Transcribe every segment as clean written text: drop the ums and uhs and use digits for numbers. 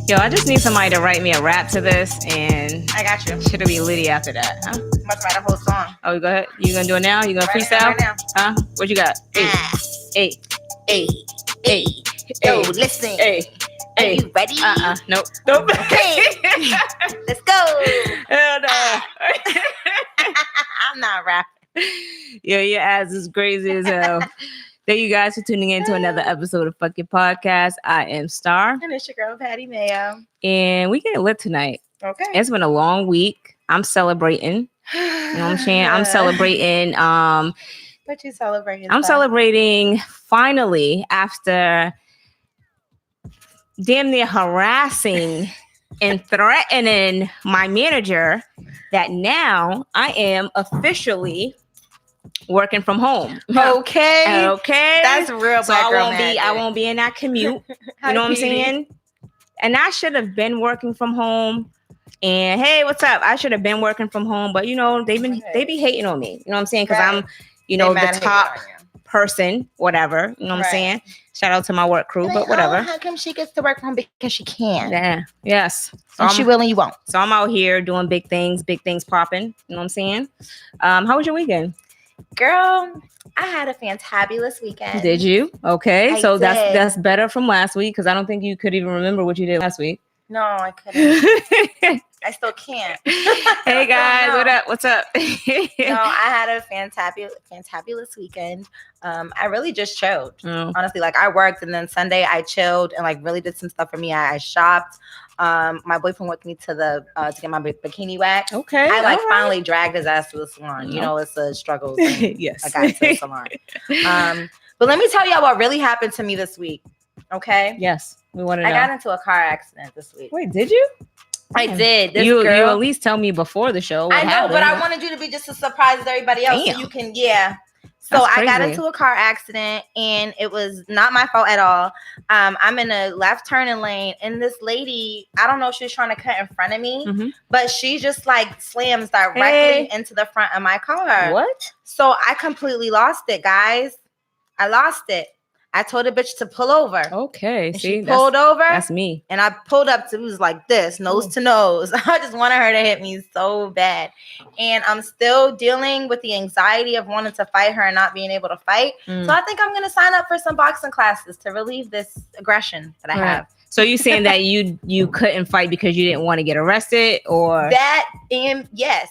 Yo, I just need somebody to write me a rap to this, and I got you. should be litty after that, huh? Must write a whole song. Oh, go ahead. You gonna do it now? You gonna freestyle? Right now. Huh? What you got? Hey, Hey. hey, Yo, listen. hey, Are hey. you ready? Nope. Okay. Let's go. Hell no. I'm not rapping. Yo, your ass is crazy as hell. Thank you guys for tuning in to another episode of Fuck Your Podcast. I am Star. And it's your girl, Patty Mayo. And we get lit tonight. Okay. It's been a long week. I'm celebrating. You know what I'm saying? I'm celebrating. What you celebrating? I'm celebrating finally after damn near harassing and threatening my manager that now I am officially working from home. Okay. Okay. That's real. So I won't be in that commute. You know what I'm saying? And I should have been working from home. And hey, what's up? I should have been working from home, but you know, they be hating on me. You know what I'm saying? Because I'm, you know, the top person, whatever. You know what I'm saying? Shout out to my work crew, but whatever. How come she gets to work from home? Because she can. Yeah. Yes. So And she will and you won't. So I'm out here doing big things popping. You know what I'm saying? How was your weekend? Girl, I had a fantabulous weekend. Did you? Okay. I So did. that's better from last week because I don't think you could even remember what you did last week. No, I couldn't. I still can't. Hey guys, No. what up? What's up? No, I had a fantabulous weekend. I really just chilled. Oh. Honestly, like I worked and then Sunday I chilled and like really did some stuff for me. I shopped. My boyfriend went with me to the to get my bikini waxed. Okay. I like all right. finally dragged his ass to the salon. You know, it's a struggle. Yes. I got to the salon. But let me tell y'all what really happened to me this week. Okay. Yes. We want to know. I got into a car accident this week. Wait, did you? I did. This You girl, at least tell me before the show. I know, but I wanted you to be just as surprised as everybody else. Damn. So you can, yeah. So That's I got crazy. into a car accident and it was not my fault at all. I'm in a left turning lane and this lady, I don't know if she was trying to cut in front of me, Mhm. but she just like slams directly into the front of my car. What? So I completely lost it, guys. I lost it. I told the bitch to pull over. Okay. And See, she pulled over. That's me. And I pulled up to, it was like this, nose to nose. I just wanted her to hit me so bad. And I'm still dealing with the anxiety of wanting to fight her and not being able to fight. So I think I'm going to sign up for some boxing classes to relieve this aggression that I have. So you saying that you couldn't fight because you didn't want to get arrested or That, and yes,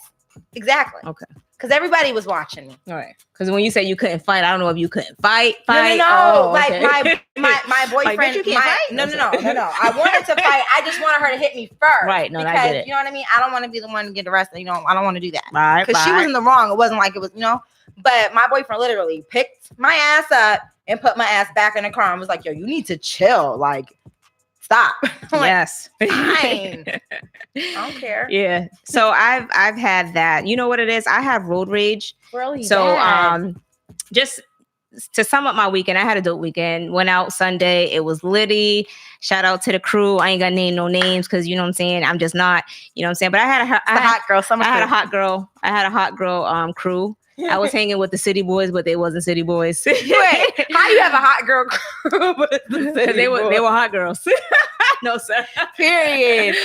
exactly. Okay. Because everybody was watching me. All right. Because when you say you couldn't fight, I don't know if you couldn't fight. No. Oh, Like okay. my boyfriend. Like, bitch, you can't fight? No. I wanted to fight. I just wanted her to hit me first. Right. No, because, I get it. You know what I mean? I don't want to be the one to get arrested. You know, I don't want to do that. Right. Because she was in the wrong. It wasn't like it was, you know. But my boyfriend literally picked my ass up and put my ass back in the car and was like, yo, you need to chill. Like, stop. I'm like, Yes. fine. I don't care. Yeah. So I've had that. You know what it is? I have road rage. Really So bad. just to sum up my weekend, I had a dope weekend. Went out Sunday. It was litty. Shout out to the crew. I ain't gonna name no names because you know what I'm saying. I'm just not, you know what I'm saying. But I had a hot girl. I had a hot girl. I had a hot girl crew. I was hanging with the city boys, but they wasn't city boys. Wait, how you have a hot girl crew? They were hot girls. No, sir. Period.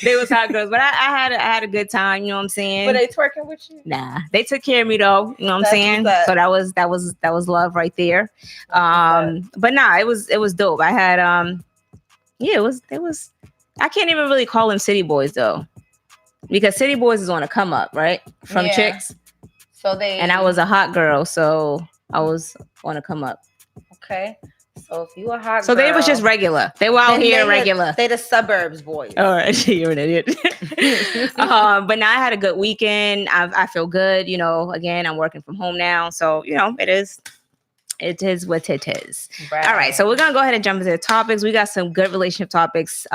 They was hot girls, but I had a good time. You know what I'm saying? Were they twerking with you? Nah, they took care of me though. You know what I'm That's saying? what's up. So that was love right there. But nah, it was dope. I had it was. I can't even really call them city boys though, because city boys is on a come up, right? From chicks. So And I was a hot girl, so I was on a come up. okay. So if you a hot So girl, they was just regular. They were out then here they regular. They the suburbs boys. All right, you're an idiot. But now I had a good weekend. I feel good. You know, again, I'm working from home now, so you know it is what it is. Right. All right, so we're gonna go ahead and jump into the topics. We got some good relationship topics.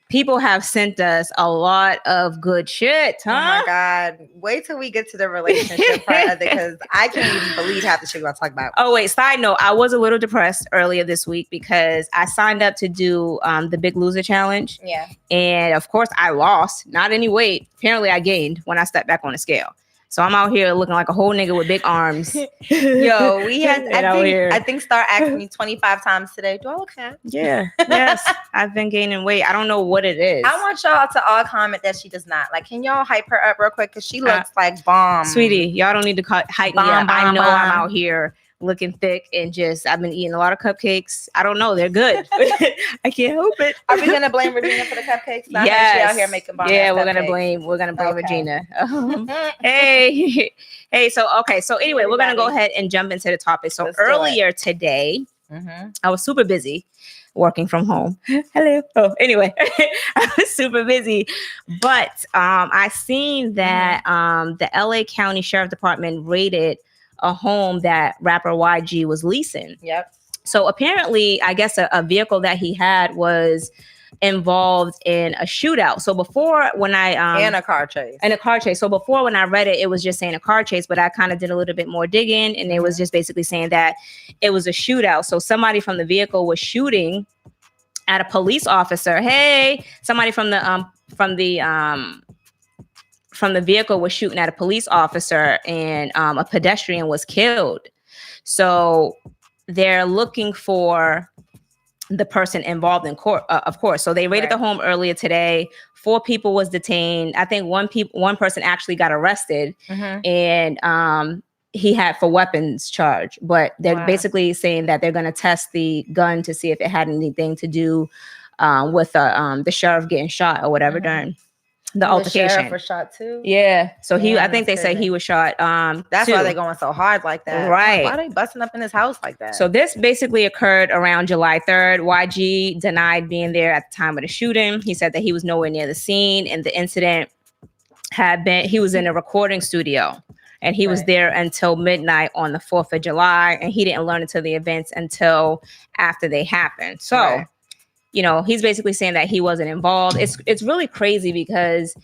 People have sent us a lot of good shit, huh? Oh my God. Wait till we get to the relationship part of it, because I can't even believe half the shit we're about to talk about. Oh, wait, side note, I was a little depressed earlier this week because I signed up to do the Big Loser Challenge. Yeah. And of course, I lost, not any weight. Apparently, I gained when I stepped back on the scale. So I'm out here looking like a whole nigga with big arms. Yo, we had. And I think Star asked me 25 times today. Do I look fat? Yeah. Yes. I've been gaining weight. I don't know what it is. I want y'all to all comment that she does not. Like, can y'all hype her up real quick? Because she looks like bomb. Sweetie, y'all don't need to hype me up. I know I'm out here looking thick and I've been eating a lot of cupcakes. I don't know. They're good. I can't help it. Are we going to blame Regina for the cupcakes? Yes. She out here making bomb. Yeah, we're going to blame Regina. Hey. So anyway, we're going to go ahead and jump into the topic. So earlier today, I was super busy working from home. Hello. Oh, anyway, I was super busy, but I seen that the LA County Sheriff Department raided a home that rapper YG was leasing. Yep. So apparently, I guess a vehicle that he had was involved in a shootout. So before when and a car chase. So before when I read it, it was just saying a car chase, but I kind of did a little bit more digging, and it was just basically saying that it was a shootout. So somebody from the vehicle was shooting at a police officer. Hey, somebody from the vehicle was shooting at a police officer, and a pedestrian was killed. So they're looking for the person involved in court, of course. So they raided the home earlier today. 4 people was detained. I think one person actually got arrested, and he had for weapons charge. But they're basically saying that they're going to test the gun to see if it had anything to do with the sheriff getting shot or whatever during the altercation. The sheriff was shot too. Yeah. So I think they said he was shot. That's why they're going so hard like that. Right. Why are they busting up in his house like that? So this basically occurred around July 3rd. YG denied being there at the time of the shooting. He said that he was nowhere near the scene, and the incident he was in a recording studio, and he was there until midnight on the 4th of July, and he didn't learn until the events until after they happened. So he's basically saying that he wasn't involved. It's really crazy because,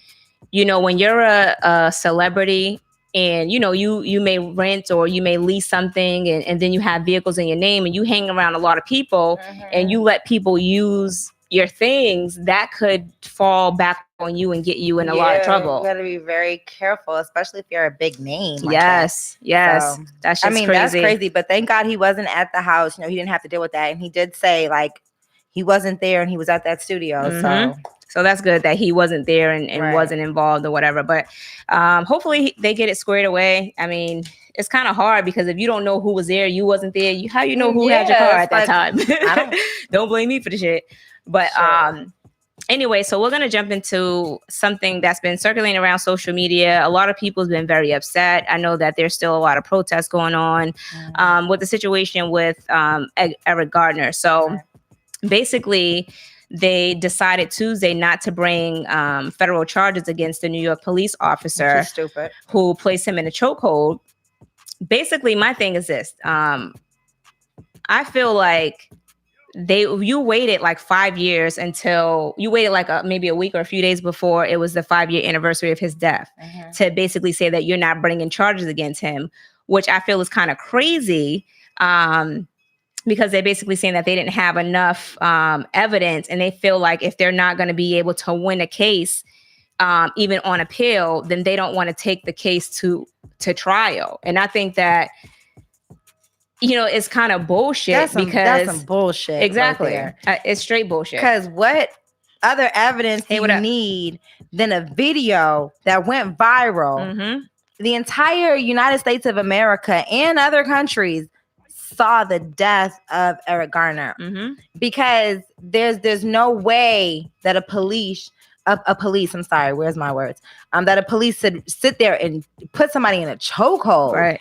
when you're a celebrity and, you may rent or you may lease something and then you have vehicles in your name and you hang around a lot of people and you let people use your things, that could fall back on you and get you in a lot of trouble. You got to be very careful, especially if you're a big name. Like yes. So, that's just crazy. That's crazy. But thank God he wasn't at the house. He didn't have to deal with that. And he did say, he wasn't there and he was at that studio. So that's good that he wasn't there and wasn't involved or whatever. But hopefully they get it squared away. I mean, it's kind of hard because if you don't know who was there, you wasn't there. How you know who had your car at that time? Don't blame me for the shit. But anyway, so we're going to jump into something that's been circulating around social media. A lot of people have been very upset. I know that there's still a lot of protests going on with the situation with Eric Garner. So basically, they decided Tuesday not to bring federal charges against the New York police officer who placed him in a chokehold. Basically, my thing is this. I feel like you waited like 5 years until you waited like maybe a week or a few days before it was the 5-year anniversary of his death to basically say that you're not bringing charges against him, which I feel is kind of crazy. Because they're basically saying that they didn't have enough evidence, and they feel like if they're not going to be able to win a case, even on appeal, then they don't want to take the case to trial. And I think that, it's kind of bullshit because that's some bullshit. Exactly. Right it's straight bullshit. Because what other evidence do you need than a video that went viral? The entire United States of America and other countries saw the death of Eric Garner because there's no way that that a police should sit there and put somebody in a chokehold. Right.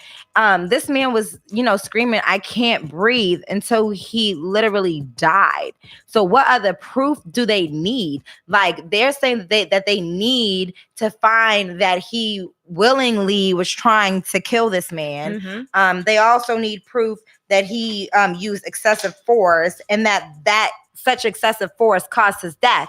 This man was, screaming, "I can't breathe," until he literally died. So what other proof do they need? Like, they're saying that they need to find that he willingly was trying to kill this man. They also need proof that he used excessive force and that such excessive force caused his death.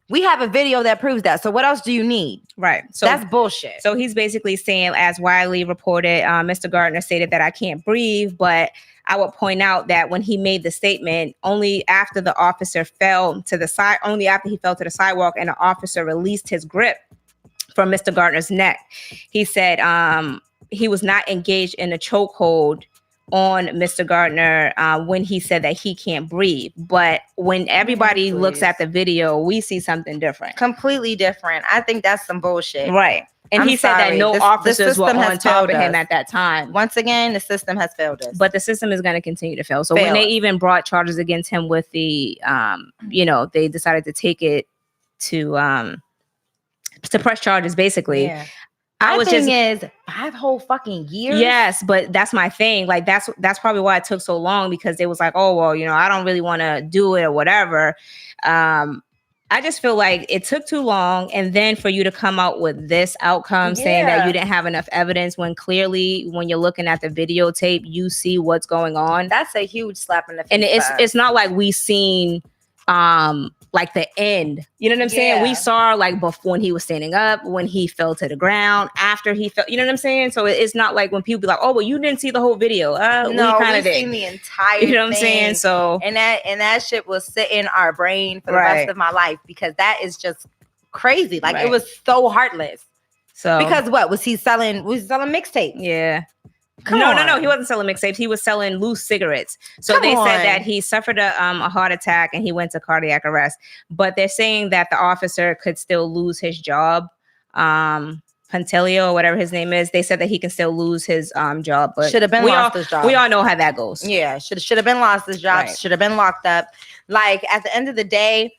We have a video that proves that. So what else do you need? Right. So that's bullshit. So he's basically saying, as Wiley reported, Mr. Gardner stated that I can't breathe. But I would point out that when he made the statement, only after the officer fell to the side, only after he fell to the sidewalk and the officer released his grip from Mr. Garner's neck. He said he was not engaged in a chokehold on Mr. Garner when he said that he can't breathe. But when everybody looks at the video, we see something different. Completely different. I think that's some bullshit. Right. And he said that no officers were on top of him at that time. Once again, the system has failed us. But the system is going to continue to fail. So when they even brought charges against him with the, they decided to take it to press charges, basically. Yeah. My thing is 5 whole fucking years. Yes, but that's my thing. Like that's probably why it took so long, because they was like, oh well, I don't really want to do it or whatever. I just feel like it took too long, and then for you to come out with this outcome saying that you didn't have enough evidence, when clearly when you're looking at the videotape, you see what's going on. That's a huge slap in the face. And it's not like we seen like the end, you know what I'm saying? We saw like before, when he was standing up, when he fell to the ground, after he fell, you know what I'm saying? So it's not like when people be like, oh, well, you didn't see the whole video. No, we've seen the entire you know what I'm saying? So and that shit will sit in our brain for the rest of my life, because that is just crazy. Like it was so heartless. So because what was he selling? Was he selling mixtapes? Yeah. No, he wasn't selling mixtapes. He was selling loose cigarettes. So said that he suffered a heart attack and he went to cardiac arrest. But they're saying that the officer could still lose his job. Pantelio or whatever his name is. They said that he can still lose his job. But should have been lost his job. We all know how that goes. Yeah, should have been lost his job. Right. Should have been locked up. Like at the end of the day,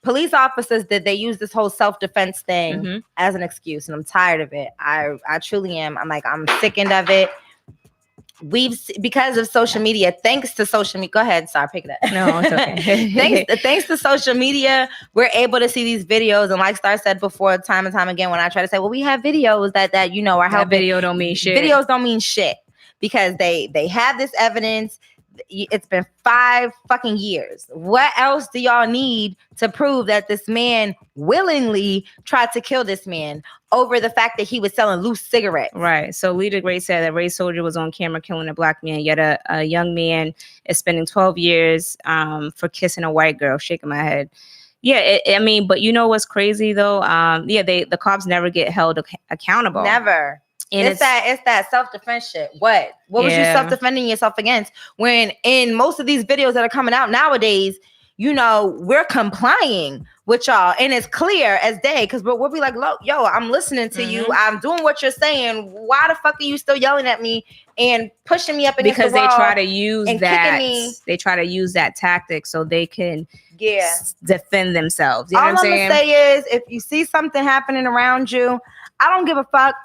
police officers they use this whole self-defense thing as an excuse, and I'm tired of it. I truly am. I'm sickened of it. Because of social media, thanks to social media. Go ahead, sorry, pick it up. No, it's okay. thanks to social media, we're able to see these videos. And like Star said before, time and time again, when I try to say, well, we have videos that are helping. That video don't mean shit. Videos don't mean shit, because they have this evidence. It's been 5 fucking years. What else do y'all need to prove that this man willingly tried to kill this man over the fact that he was selling loose cigarettes? Right. So Lita Gray said that Ray Soldier was on camera killing a black man, yet a young man is spending 12 years for kissing a white girl. Shaking my head. Yeah, but you know what's crazy though? The cops never get held accountable. Never. And it's that self-defense shit. What was you self-defending yourself against? When in most of these videos that are coming out nowadays, we're complying with y'all, and it's clear as day, because we'll be like, yo, I'm listening to you. I'm doing what you're saying. Why the fuck are you still yelling at me and pushing me up against the wall? Because they try to use that. They try to use that tactic so they can defend themselves. You know what I'm saying? All I'm gonna say is, if you see something happening around you, I don't give a fuck.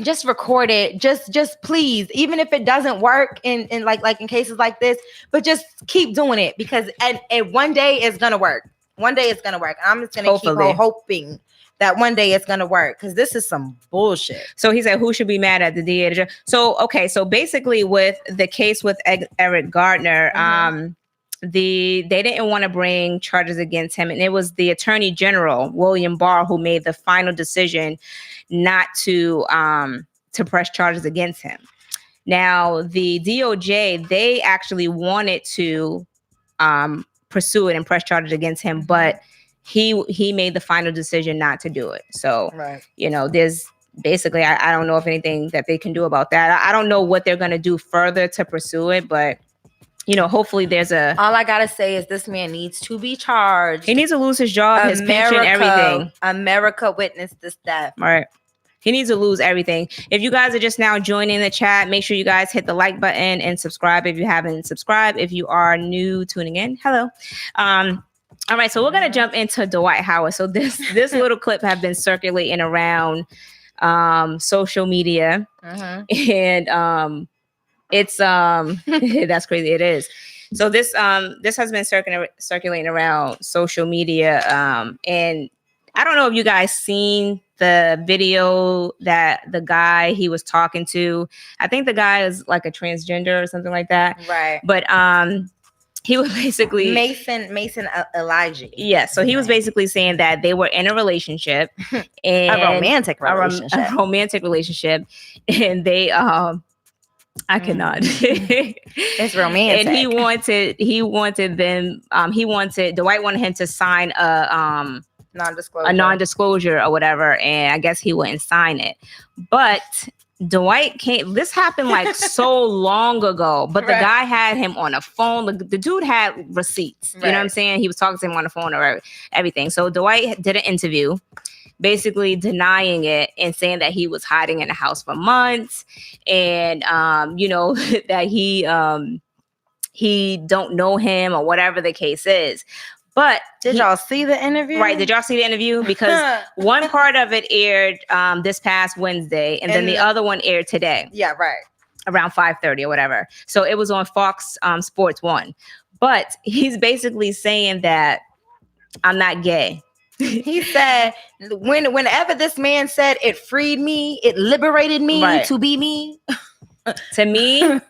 Just record it. Just please, even if it doesn't work in like in cases like this, but just keep doing it, because and one day it's gonna work. One day it's gonna work. I'm just gonna keep on hoping that one day it's gonna work, because this is some bullshit. So he said, who should be mad at the DA? So so basically with the case with Eric Garner, they didn't want to bring charges against him, and it was the Attorney General William Barr who made the final decision not to press charges against him. Now the DOJ, they actually wanted to pursue it and press charges against him, but he made the final decision not to do it. So there's basically I don't know if anything that they can do about that. I don't know what they're going to do further to pursue it, but hopefully there's all I gotta say is this man needs to be charged. He needs to lose his job, his pension, everything. America witnessed this death. Right. He needs to lose everything. If you guys are just now joining the chat, make sure you guys hit the like button and subscribe if you haven't subscribed. If you are new tuning in, hello. All right, so we're gonna jump into Dwight Howard. So this little clip have been circulating around social media, and it's that's crazy. It is. So this has been circulating around social media, and I don't know if you guys seen the video that the guy he was talking to. I think the guy is like a transgender or something like that. Right. But he was basically Mason Elijah. Yeah. So he was basically saying that they were in a relationship, and a romantic relationship, and they I cannot. It's romantic. And Dwight wanted him to sign a non-disclosure. A non-disclosure or whatever, and I guess he wouldn't sign it. But Dwight came. This happened like so long ago, but the guy had him on a phone. The dude had receipts. You know what I'm saying? He was talking to him on the phone or everything. So Dwight did an interview, basically denying it and saying that he was hiding in the house for months, and that he don't know him or whatever the case is. But did y'all see the interview? Right. Did y'all see the interview? Because one part of it aired this past Wednesday, and then the other one aired today. Yeah, right. Around 5:30 or whatever. So it was on Fox Sports 1. But he's basically saying that I'm not gay. He said, whenever this man said it freed me, it liberated me to be me. To me,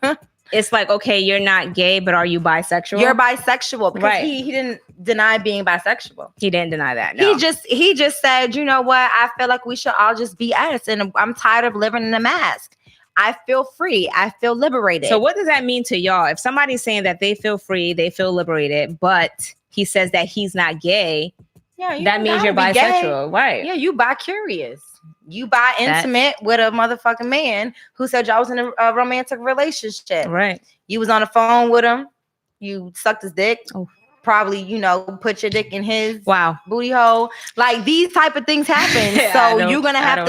it's like, okay, you're not gay, but are you bisexual? You're bisexual because he didn't deny being bisexual. He didn't deny that. No. He just said, you know what? I feel like we should all just be us, and I'm tired of living in a mask. I feel free. I feel liberated. So what does that mean to y'all? If somebody's saying that they feel free, they feel liberated, but he says that he's not gay, that means you're bisexual, right? Yeah, you bi-curious. You bi-intimate with a motherfucking man who said y'all was in a romantic relationship. Right. You was on the phone with him. You sucked his dick. Oh. Probably, put your dick in his booty hole. Like these type of things happen. So you're gonna have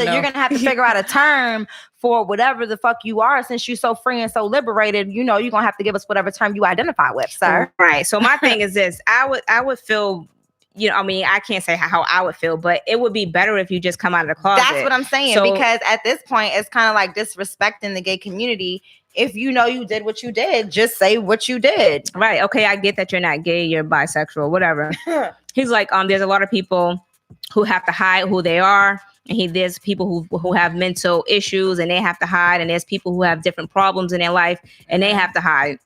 to figure out a term for whatever the fuck you are, since you're so free and so liberated. You're gonna have to give us whatever term you identify with, sir. Right. So my thing is this: I would feel. I can't say how I would feel, but it would be better if you just come out of the closet. That's what I'm saying. Because at this point, it's kind of like disrespecting the gay community. If you did what you did, just say what you did. Right. Okay. I get that you're not gay, you're bisexual, whatever. He's like, there's a lot of people who have to hide who they are. And there's people who have mental issues and they have to hide. And there's people who have different problems in their life and they have to hide.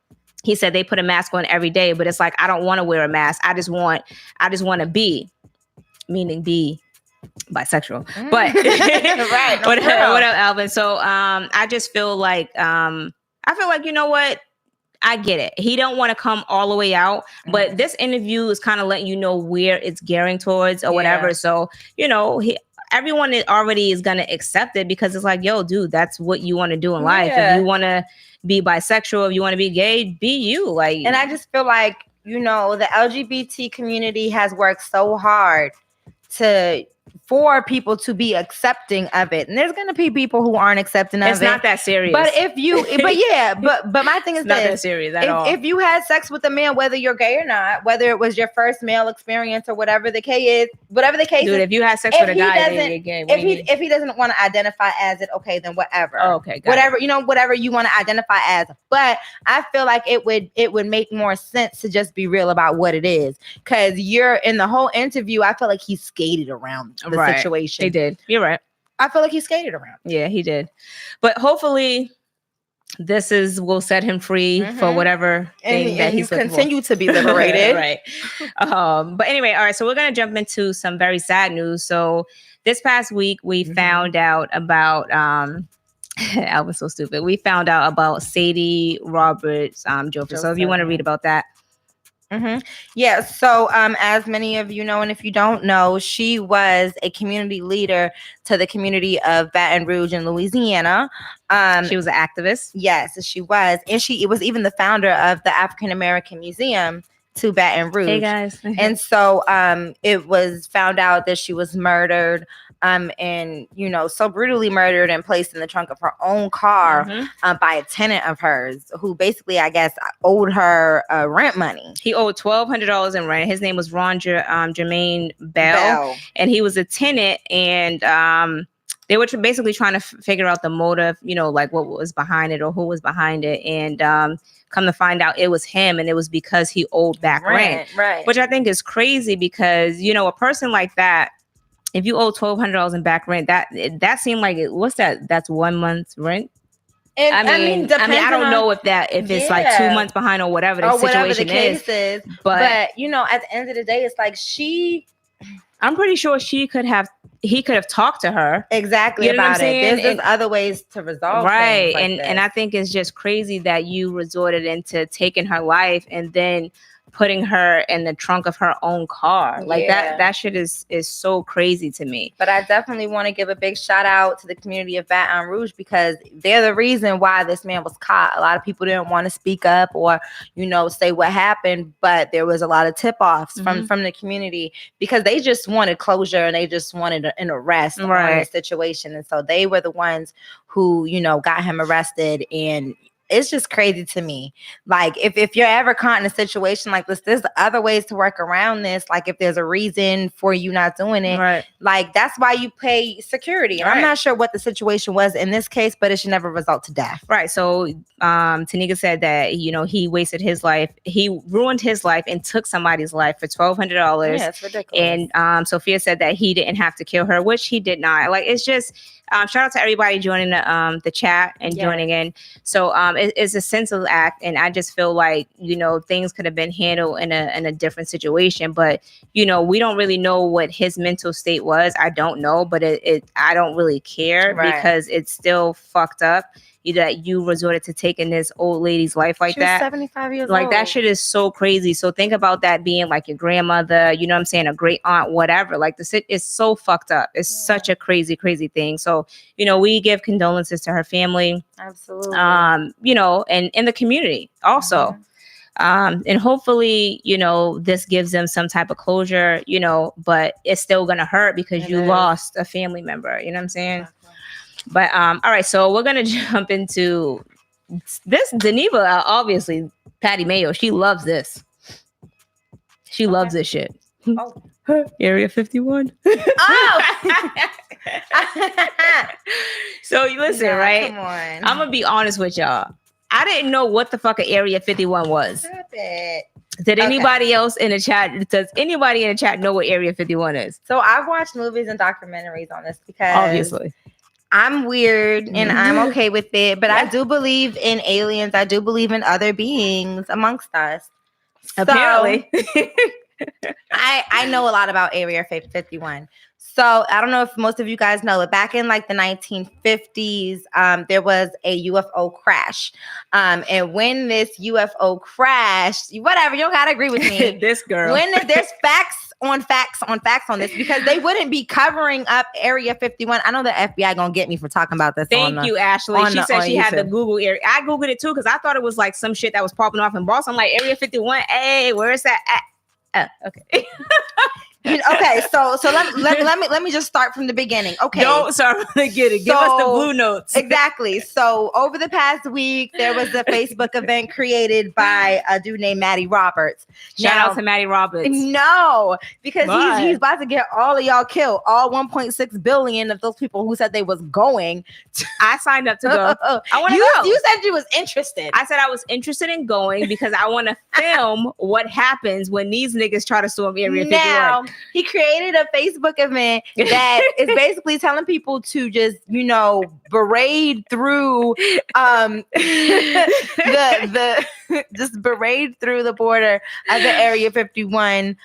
He said they put a mask on every day, but it's like, I don't want to wear a mask. I just want to be, meaning be bisexual. But right. What up, Alvin? So I just feel like you know what? I get it. He don't want to come all the way out, but this interview is kind of letting you know where it's gearing towards or whatever. So, everyone already is going to accept it because it's like, yo, dude, that's what you want to do in life. If you want to be bisexual, if you want to be gay, be you. Like, and I just feel like, the LGBT community has worked so hard for people to be accepting of it, and there's gonna be people who aren't accepting of it. It's not that serious. But but my thing is not that serious at all. If you had sex with a man, whether you're gay or not, whether it was your first male experience or whatever the case is, dude, if you had sex with a guy, then you're gay. If he doesn't want to identify as it, okay, then whatever. Oh, okay, whatever whatever you want to identify as. But I feel like it would make more sense to just be real about what it is, because you're in the whole interview. I feel like he skated around the situation. He did. You're right. I feel like he skated around. Yeah, he did. But hopefully will set him free for whatever thing that he's continue to be liberated. Right. But anyway, all right. So we're going to jump into some very sad news. So this past week, we found out about, I was so stupid. We found out about Sadie Roberts, Joseph. So if you want to read about that. Yeah. So as many of you know, and if you don't know, she was a community leader to the community of Baton Rouge in Louisiana. She was an activist. Yes, she was. And she was even the founder of the African American Museum to Baton Rouge. Hey, guys. And so it was found out that she was murdered. And so brutally murdered and placed in the trunk of her own car by a tenant of hers, who basically, I guess, owed her rent money. He owed $1,200 in rent. His name was Jermaine Bell, and he was a tenant. And they were basically trying to figure out the motive, like what was behind it or who was behind it. And come to find out, it was him, and it was because he owed back rent, right? Which I think is crazy because a person like that. If you owe $1,200 in back rent, that seemed like what's that? That's 1 month's rent. And I mean, I don't know if it's like 2 months behind or whatever the situation is. But at the end of the day, it's like I'm pretty sure he could have talked to her exactly about it. There's other ways to resolve right. Things like and I think it's just crazy that you resorted into taking her life and then putting her in the trunk of her own car. Like Yeah. that shit is so crazy to me. But I definitely want to give a big shout out to the community of Baton Rouge because they're the reason why this man was caught. A lot of people didn't want to speak up or, say what happened, but there was a lot of tip-offs from the community because they just wanted closure and they just wanted an arrest on the situation. And so they were the ones who, got him arrested. And it's just crazy to me. Like, if you're ever caught in a situation like this, there's other ways to work around this. Like, if there's a reason for you not doing it, like, that's why you pay security. And I'm not sure what the situation was in this case, but it should never result to death. Right. So, Tanika said that, he wasted his life. He ruined his life and took somebody's life for $1,200. Yeah, it's ridiculous. And Sophia said that he didn't have to kill her, which he did not. Like, it's just... shout out to everybody joining the chat and joining in. So it's a senseless act, and I just feel like things could have been handled in a different situation. But we don't really know what his mental state was. I don't know, but I don't really care because it's still fucked up. That you resorted to taking this old lady's life like that. 75 years like old. That shit is so crazy. So think about that being like your grandmother, you know what I'm saying, a great aunt, whatever. Like the shit is so fucked up. It's such a crazy, crazy thing. So, we give condolences to her family. Absolutely. And in the community also. And hopefully, this gives them some type of closure, but it's still gonna hurt because you lost a family member. You know what I'm saying? Exactly. But all right, so we're gonna jump into this. Deneva, obviously, Patty Mayo, she loves this. She loves this shit. Oh. Area 51. Oh. So you listen, right? Come on. I'm gonna be honest with y'all. I didn't know what the fuck an Area 51 was. Stop it. Did anybody else in the chat? Does anybody in the chat know what Area 51 is? So I've watched movies and documentaries on this because obviously I'm weird and I'm okay with it, but I do believe in aliens. I do believe in other beings amongst us. Apparently. I know a lot about Area 51. So I don't know if most of you guys know it. Back in like the 1950s, there was a UFO crash. And when this UFO crashed, whatever, you don't gotta agree with me. This girl. When there's facts on this, because they wouldn't be covering up Area 51. I know the FBI gonna get me for talking about this. Thank you, Ashley. She said she had the Google area. I Googled it too because I thought it was like some shit that was popping off in Boston. I'm like, Area 51. Hey, where is that at? Okay. Okay, so let me just start from the beginning. Okay, don't start from the beginning. Give us the blue notes. Exactly. So over the past week, there was a Facebook event created by a dude named Matty Roberts. Shout out to Matty Roberts. No, because he's about to get all of y'all killed. All 1.6 billion of those people who said they was going. I signed up to go. I want to go. You said you was interested. I said I was interested in going because I want to film what happens when these niggas try to storm Area 51. Now, he created a Facebook event that is basically telling people to just, berate through just berate through the border of the Area 51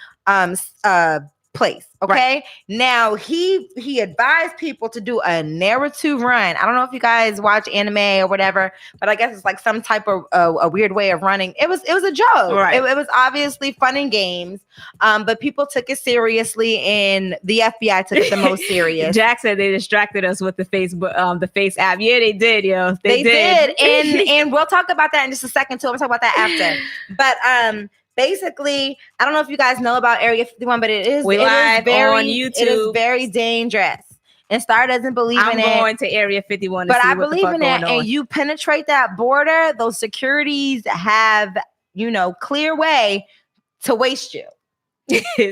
place. Okay. Now he advised people to do a narrative run. I don't know if you guys watch anime or whatever, but I guess it's like some type of a weird way of running. It was a joke. Right. It was obviously fun and games, but people took it seriously, and the FBI took it the most serious. Jack said they distracted us with the Facebook, the Face app. Yeah, they did, yo. They did. And we'll talk about that in just a second too. We'll talk about that after. But basically, I don't know if you guys know about Area 51, but it is very on YouTube. It is very dangerous. And Star doesn't believe in it. I'm going to Area 51 to but see I what believe the fuck in going it. on. And you penetrate that border, those securities have, clear way to waste you.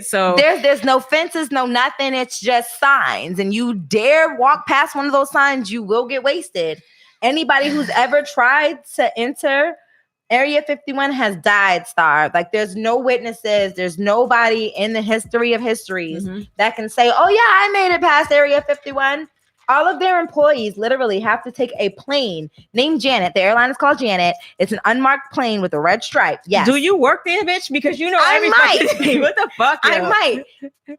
So there's no fences, no nothing. It's just signs. And you dare walk past one of those signs, you will get wasted. Anybody who's ever tried to enter Area 51 has died, Star. Like, there's no witnesses. There's nobody in the history of histories that can say, oh, yeah, I made it past Area 51. All of their employees literally have to take a plane named Janet. The airline is called Janet. It's an unmarked plane with a red stripe. Yes. Do you work there, bitch? Because you know I might. What the fuck? I might.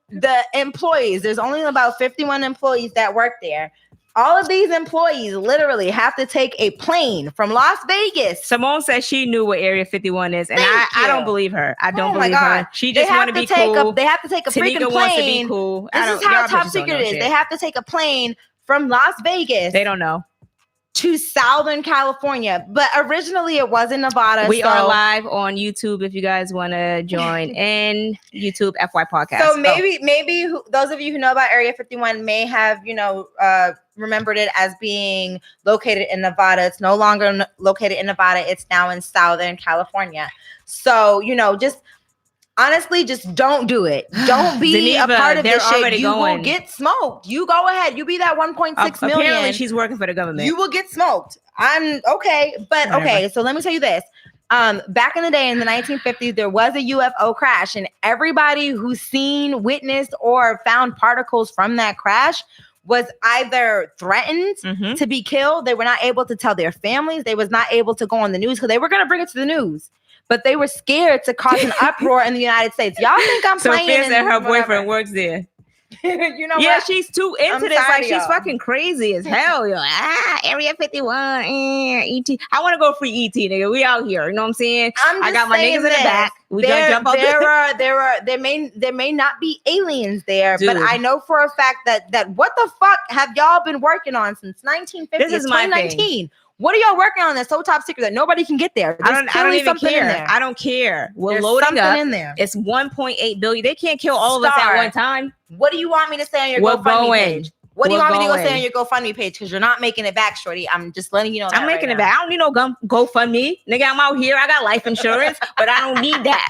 The employees, there's only about 51 employees that work there. All of these employees literally have to take a plane from Las Vegas. Simone says she knew what Area 51 is, and I don't believe her. I don't believe her. She just want to be cool. They have to take a freaking plane. Wants to be cool. This is how top secret it is. They have to take a plane from Las Vegas. They don't know. To Southern California, but originally it was in Nevada. We are live on YouTube if you guys want to join in YouTube FY podcast. So maybe those of you who know about Area 51 may have, remembered it as being located in Nevada. It's no longer located in Nevada. It's now in Southern California. So, honestly, just don't do it. Don't be a part of this shit. You will get smoked. You go ahead. You be that 1.6 million. Apparently, she's working for the government. You will get smoked. I'm okay. But okay, so let me tell you this. Back in the day, in the 1950s, there was a UFO crash, and everybody who's seen, witnessed, or found particles from that crash was either threatened to be killed. They were not able to tell their families. They was not able to go on the news because they were going to bring it to the news. But they were scared to cause an uproar in the United States. Y'all think I'm playing? So Fizz and her boyfriend works there. Yeah, she's too into this. Like, she's fucking crazy as hell. You're like, Area 51, ET. I want to go free ET, nigga. We out here. You know what I'm saying? I got my niggas in the back. We gonna jump out there may not be aliens there, but I know for a fact that what the fuck have y'all been working on since 1950? This is 2019. My thing. What are y'all working on that's so top secret that nobody can get there? I don't even care. I don't care. We're loading up. In there. It's 1.8 billion. They can't kill all of us at one time. What do you want me to say on your GoFundMe page? What do you want me to go say on your GoFundMe page? Because you're not making it back, shorty. I'm just letting you know. I'm making it back. I don't need no GoFundMe. Nigga, I'm out here. I got life insurance, but I don't need that.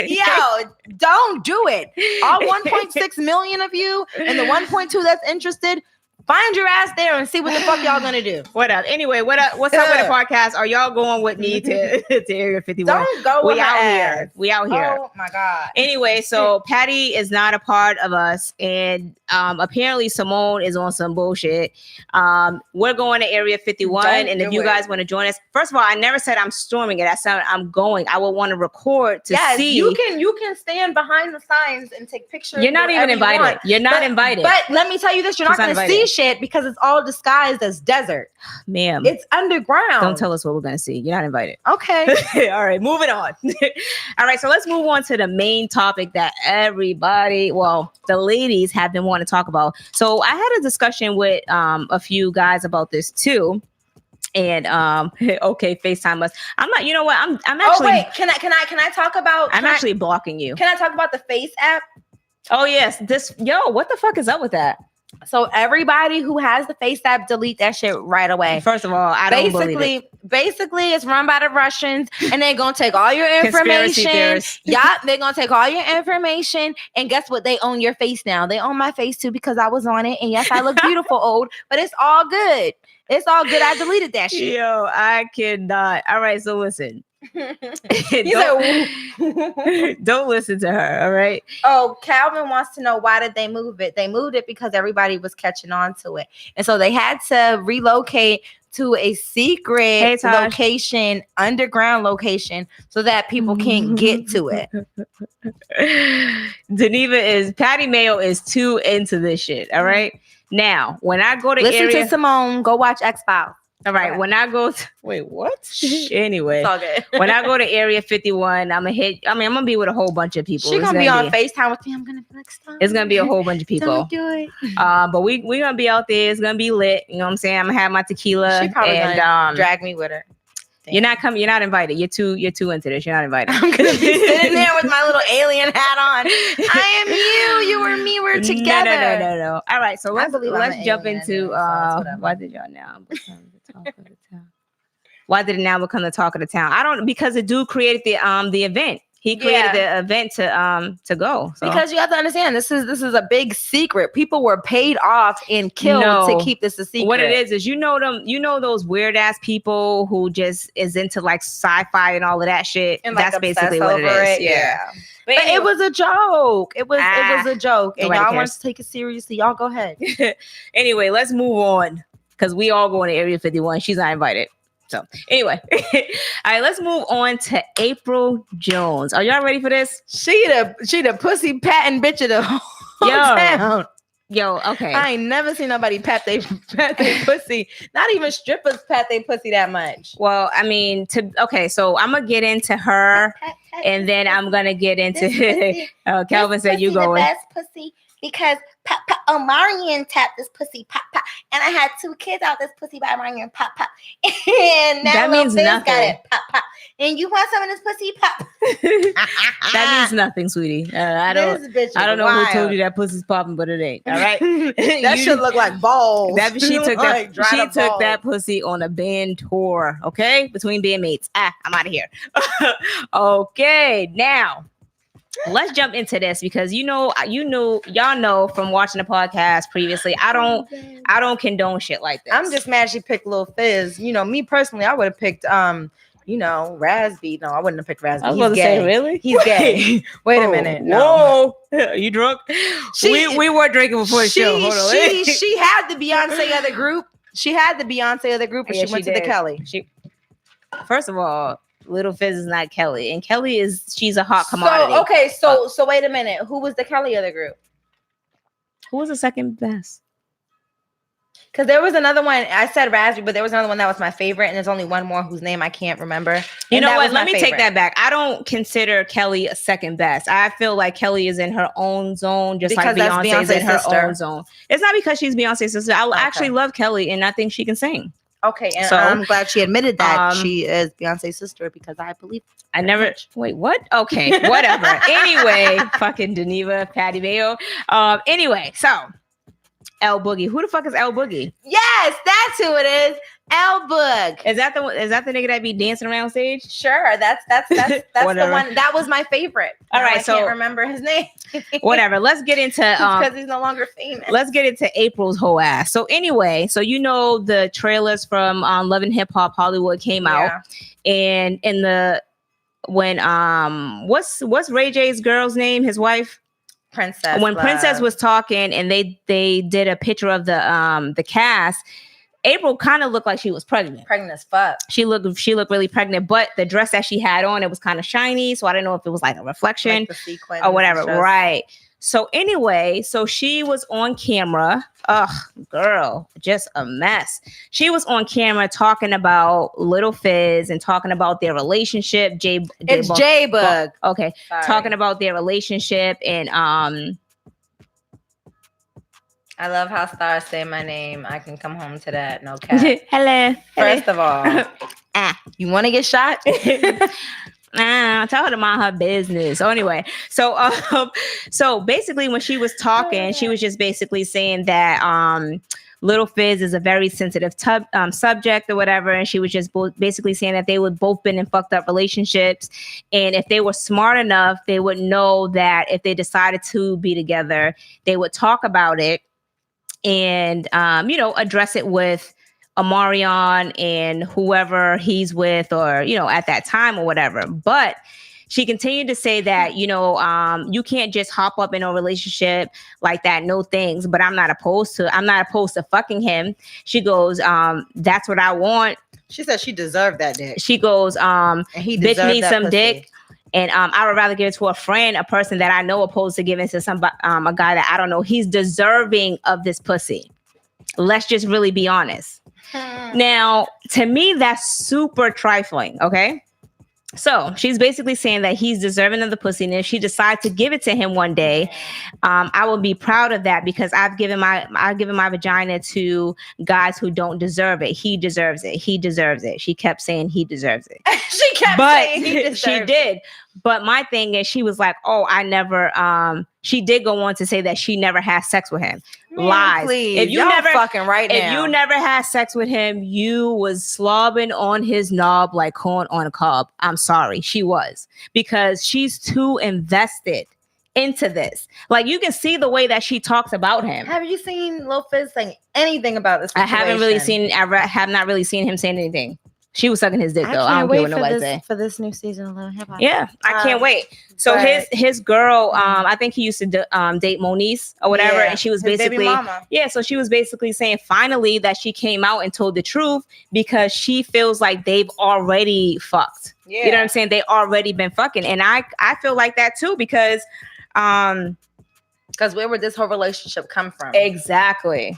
Yo, don't do it. All 1.6 million of you and the 1.2 that's interested, find your ass there and see what the fuck y'all gonna do. What else? Anyway, what's up with the podcast? Are y'all going with me to Area 51? Don't go with here. We out here. Oh my God. Anyway, so Patty is not a part of us, and apparently Simone is on some bullshit. We're going to Area 51, and if you guys want to join us, first of all, I never said I'm storming it. I said I'm going. I would want to record to see. You can stand behind the signs and take pictures. You're not even invited. You're not invited. But let me tell you this: you're not going to see shit because it's all disguised as desert. Ma'am, it's underground. Don't tell us what we're going to see. You're not invited. Okay. All right, moving on. All right, so let's move on to the main topic that the ladies have been wanting to talk about. So I had a discussion with a few guys about this too. And okay, FaceTime us. I'm not. You know what? I'm actually. Oh wait, can I talk about? I'm actually blocking you. Can I talk about the Face app? Oh yes, what the fuck is up with that? So everybody who has the Face app, delete that shit right away. First of all, I don't believe it. Basically, it's run by the Russians, and they're gonna take all your information. Yeah, they're gonna take all your information, and guess what? They own your face now. They own my face too because I was on it, and yes, I look beautiful, old, but it's all good. It's all good. I deleted that shit. Yo, I cannot. All right, so listen. Don't listen to her. All right. Oh, Calvin wants to know, why did they move it? They moved it because everybody was catching on to it, and so they had to relocate to a secret location, underground location, so that people can't get to it. Patty Mayo is too into this shit. All right. Now, when I go to listen to Simone, go watch X-Files. All right. When I go wait, what? Anyway, it's all good. When I go to Area 51, I'm gonna be with a whole bunch of people. She's gonna be on FaceTime with me. I'm gonna be like, stop. It's gonna be a whole bunch of people. Don't do it. But we're gonna be out there. It's gonna be lit. You know what I'm saying? I'm gonna have my tequila. She probably gonna drag me with her. Damn. You're not coming. You're not invited. You're too into this. You're not invited. I'm gonna be sitting there with my little alien hat on. I am you. You were me. We're together. No. All right. So let's jump into why did y'all now become the talk of the town? Why did it now become the talk of the town? Because the dude created the event. He created the event to go. So. Because you have to understand, this is a big secret. People were paid off and killed to keep this a secret. What it is those weird ass people who just is into like sci-fi and all of that shit. And that's basically what it is. Yeah. But anyway, it was a joke. It was a joke. And y'all want to take it seriously, y'all go ahead. Anyway, let's move on. Because we all going to Area 51. She's not invited. So anyway, all right, let's move on to Apryl Jones. Are y'all ready for this? She the pussy patting bitch of the whole town. Yo, okay. I ain't never seen nobody pat they pussy. Not even strippers pat they pussy that much. Well, I mean, so I'm gonna get into her, and then I'm gonna get into. Calvin said you going. The best pussy because Omarion tapped this pussy pop pop, and I had 2 kids out this pussy by Omarion pop pop, and that means nothing. Got it pop pop, and you want some of this pussy pop? That means nothing, sweetie. I don't know who told you that pussy's popping, but it ain't. All right, that should look like balls. She took that pussy on a band tour. Okay, between bandmates. I'm out of here. Okay, now. Let's jump into this because y'all know from watching the podcast previously. I don't condone shit like this. I'm just mad she picked Lil Fizz. You know, me personally, I would have picked Razby. No, I wouldn't have picked Razby. I was going to say, really? He's gay. Wait a minute. No. Whoa. Are you drunk? We were drinking before the show. Hold on. She had the Beyonce other group. She had the Beyonce other group, and she went to the Kelly. First of all, Lil Fizz is not Kelly, and Kelly she's a hot commodity. So wait a minute. Who was the Kelly other group? Who was the second best? Because there was another one. I said Raspberry, but there was another one that was my favorite, and there's only one more whose name I can't remember. You know what? Let me take that back. I don't consider Kelly a second best. I feel like Kelly is in her own zone, just because like Beyonce's in her own zone. It's not because she's Beyonce's sister. I actually love Kelly, and I think she can sing. Okay, and so, I'm glad she admitted that she is Beyonce's sister because I believe. I never. Wait, what? Okay, whatever. Anyway, fucking Deneva, Patty Mayo. Anyway, so L Boogie. Who the fuck is L Boogie? Yes, that's who it is. L Boog. Is that the nigga that be dancing around stage? Sure, that's the one. That was my favorite. All right, I can't remember his name. Whatever. Let's get into because he's no longer famous. Let's get into April's whole ass. So anyway, the trailers from Love and Hip Hop Hollywood came out, and when what's Ray J's girl's name? His wife. Princess. When Princess was talking, and they did a picture of the cast. April kind of looked like she was pregnant. Pregnant as fuck. She looked really pregnant, but the dress that she had on, it was kind of shiny. So I don't know if it was like a reflection like the sequin or whatever. Right. So anyway, she was on camera. Ugh, girl, just a mess. She was on camera talking about Lil Fizz and talking about their relationship. It's J-Bug. Okay. Sorry. Talking about their relationship and I love how stars say my name. I can come home to that. No cap. Hello. First of all, you want to get shot? Tell her to mind her business. So anyway, so basically when she was talking, she was just basically saying that Lil Fizz is a very sensitive subject or whatever, and she was just basically saying that they would both been in fucked up relationships, and if they were smart enough, they would know that if they decided to be together, they would talk about it and address it with Omarion and whoever he's with, or at that time or whatever. But she continued to say that you can't just hop up in a relationship like that. No things. But I'm not opposed to fucking him. She goes, that's what I want. She said she deserved that dick. She goes, and he bitch needs some pussy. dick. And I would rather give it to a friend, a person that I know, opposed to giving to somebody, a guy that I don't know. He's deserving of this pussy. Let's just really be honest. Now, to me, that's super trifling. Okay. So she's basically saying that he's deserving of the pussy. And if she decides to give it to him one day, I will be proud of that because I've given my vagina to guys who don't deserve it. He deserves it. He deserves it. She kept saying he deserves it. She did. But my thing is, she was like, oh, I never, she did go on to say that she never had sex with him. Man, lies. Please. If you Y'all never fucking right now. If you never had sex with him, you was slobbing on his knob like corn on a cob. I'm sorry. She was. Because she's too invested into this. Like, you can see the way that she talks about him. Have you seen Lil Fizz saying anything about this situation? I have not really seen him saying anything. She was sucking his dick though. I don't care what nobody say. For this new season of Lil Hip Hop. Yeah, I can't wait. So his girl, I think he used to date Moniece or whatever, and she was basically So she was basically saying finally that she came out and told the truth because she feels like they've already fucked. Yeah. You know what I'm saying? They already been fucking, and I feel like that too because Because where would this whole relationship come from? Exactly.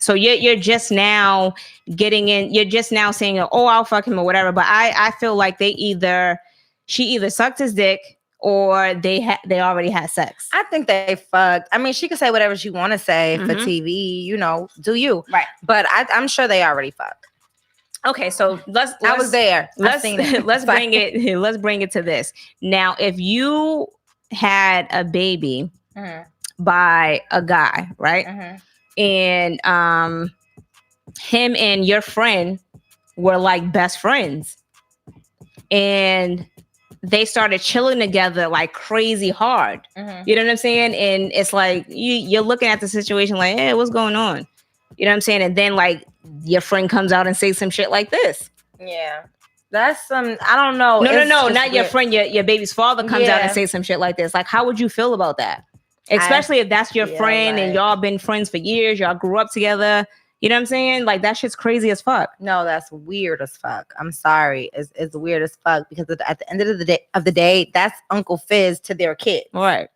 So you're just now getting in. You're just now saying, "Oh, I'll fuck him" or whatever. But I feel like she either sucked his dick or they already had sex. I think they fucked. I mean, she could say whatever she want to say for TV. You know, do you? Right. But I'm sure they already fucked. Okay, so let's I was there. Let's bring it. Let's bring it to this. Now, if you had a baby by a guy, right? And him and your friend were like best friends, and they started chilling together like crazy hard. You know what I'm saying? And it's like you're looking at the situation like, hey, what's going on? You know what I'm saying? And then like your friend comes out and says some shit like this. Yeah. That's some, I don't know. No, not weird. Your friend, your baby's father comes out and says some shit like this. Like, how would you feel about that? Especially if that's your friend and y'all been friends for years, y'all grew up together. You know what I'm saying? Like, that shit's crazy as fuck. No, that's weird as fuck. I'm sorry. It's weird as fuck because at the end of the day, that's Uncle Fizz to their kid. Right.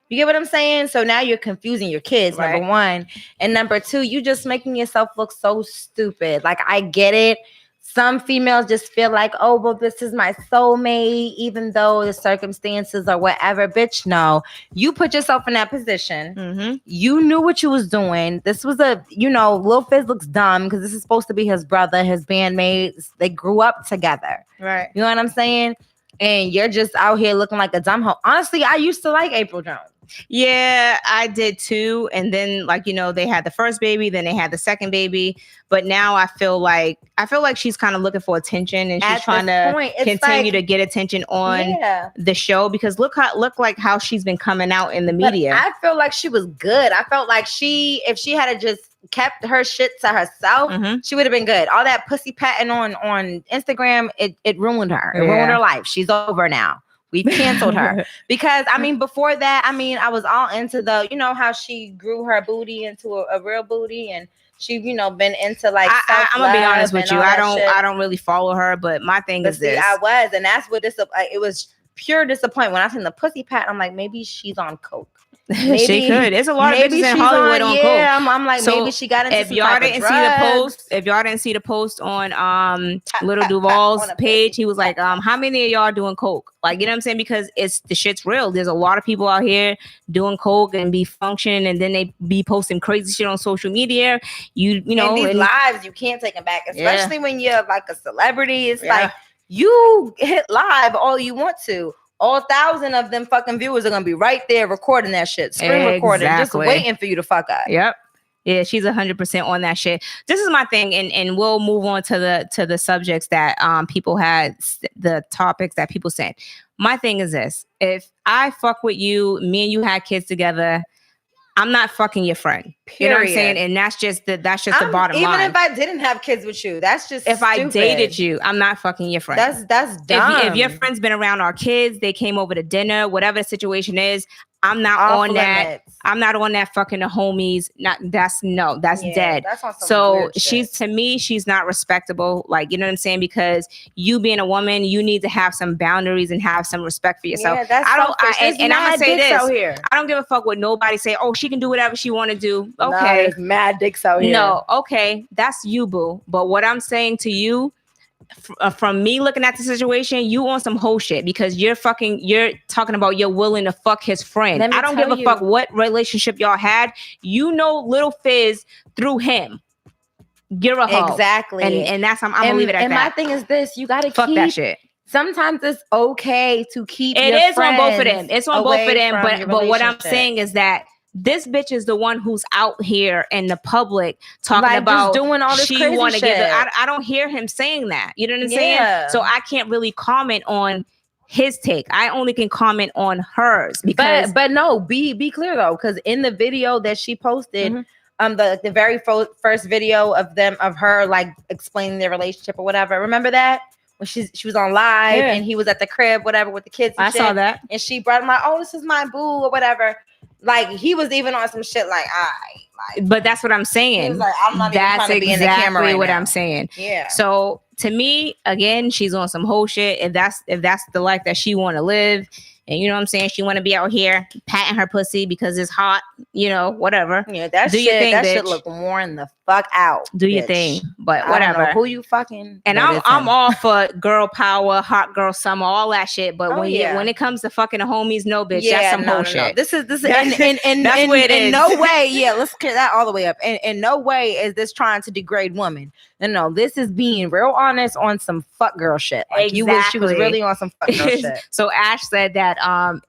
You get what I'm saying? So now you're confusing your kids, number one. And number two, you just making yourself look so stupid. Like, I get it. Some females just feel like, oh, well, this is my soulmate, even though the circumstances or whatever. Bitch, no. You put yourself in that position. You knew what you was doing. This was Lil Fizz looks dumb because this is supposed to be his brother, his bandmates. They grew up together. Right. You know what I'm saying? And you're just out here looking like a dumb hoe. Honestly, I used to like Apryl Jones. Yeah, I did too. And then they had the first baby, then they had the second baby. But now I feel like she's kind of looking for attention and she's trying to continue to get attention on the show because look like how she's been coming out in the media. But I feel like she was good. I felt like if she had just kept her shit to herself, she would have been good. All that pussy patting on Instagram, it ruined her. It ruined her life. She's over now. We canceled her because before that, I was all into how she grew her booty into a real booty and she, been into like, I'm gonna be honest with you. I don't really follow her, but my thing is this. I was, and that's what it was pure disappointment. When I seen the pussy pat, I'm like, maybe she's on coke. Maybe, she could. There's a lot of bitches in Hollywood on coke. Yeah, I'm like, so maybe she got into if y'all didn't see the post on Little Duval's page, he was like, how many of y'all doing coke? Like, you know what I'm saying? Because the shit's real. There's a lot of people out here doing coke and be functioning, and then they be posting crazy shit on social media. You know, and these lives you can't take them back, especially when you're like a celebrity. It's like you hit live all you want to. All 1,000 of them fucking viewers are gonna be right there recording that shit, screen recording, just waiting for you to fuck up. Yep. Yeah, she's 100% on that shit. This is my thing, and we'll move on to the subjects that people had, the topics that people said. My thing is this: if I fuck with you, me and you had kids together, I'm not fucking your friend. Period. You know what I'm saying? And that's just the bottom line. Even if I didn't have kids with you, that's just if I dated you, I'm not fucking your friend. That's dumb. If your friend's been around our kids, they came over to dinner, whatever the situation is, I'm not on that. I'm not on that fucking the homies. That's dead. That's so she's not respectable. Like, you know what I'm saying? Because you being a woman, you need to have some boundaries and have some respect for yourself. Yeah, that's and I'm gonna say this. I don't give a fuck what nobody say. Oh, she can do whatever she want to do. Okay. No, there's mad dicks out here. No, okay. That's you, boo. But what I'm saying to you, from me looking at the situation, you on some whole shit because you're talking about you're willing to fuck his friend. I don't give a fuck what relationship y'all had. You know Lil Fizz through him. You're a hoe. Exactly. And that's I'm gonna leave it at that. And my thing is this, you gotta fuck that shit. Sometimes it's okay to keep it is on both of them. It's on both of them, but what I'm saying is that this bitch is the one who's out here in the public talking about doing all this crazy shit. I don't hear him saying that. You know what I'm saying? So I can't really comment on his take. I only can comment on hers. Because but no, be clear though, because in the video that she posted, the very first video of her like explaining their relationship or whatever. Remember that? When she was on live and he was at the crib, whatever, with the kids. And saw that. And she brought him like, oh, this is my boo or whatever. Like he was even on some shit like, but that's what I'm saying. He was like, I'm not even trying to be in the camera right what now. I'm saying. Yeah. So to me, again, she's on some whole shit. If that's the life that she want to live, and you know what I'm saying, she want to be out here patting her pussy because it's hot, you know, whatever. Yeah, that do shit, your thing, that bitch. shit look worn the fuck out. Do your bitch. thing, but I whatever. don't know who you fucking, and I'm all for girl power, hot girl summer, all that shit. But when it comes to fucking the homies, no, bitch, that's some whole shit. This is that's where it is. In no way, let's clear that all the way up. In no way is this trying to degrade women. No, this is being real honest on some fuck girl shit. Like she was really on some fuck girl shit. So Ash said that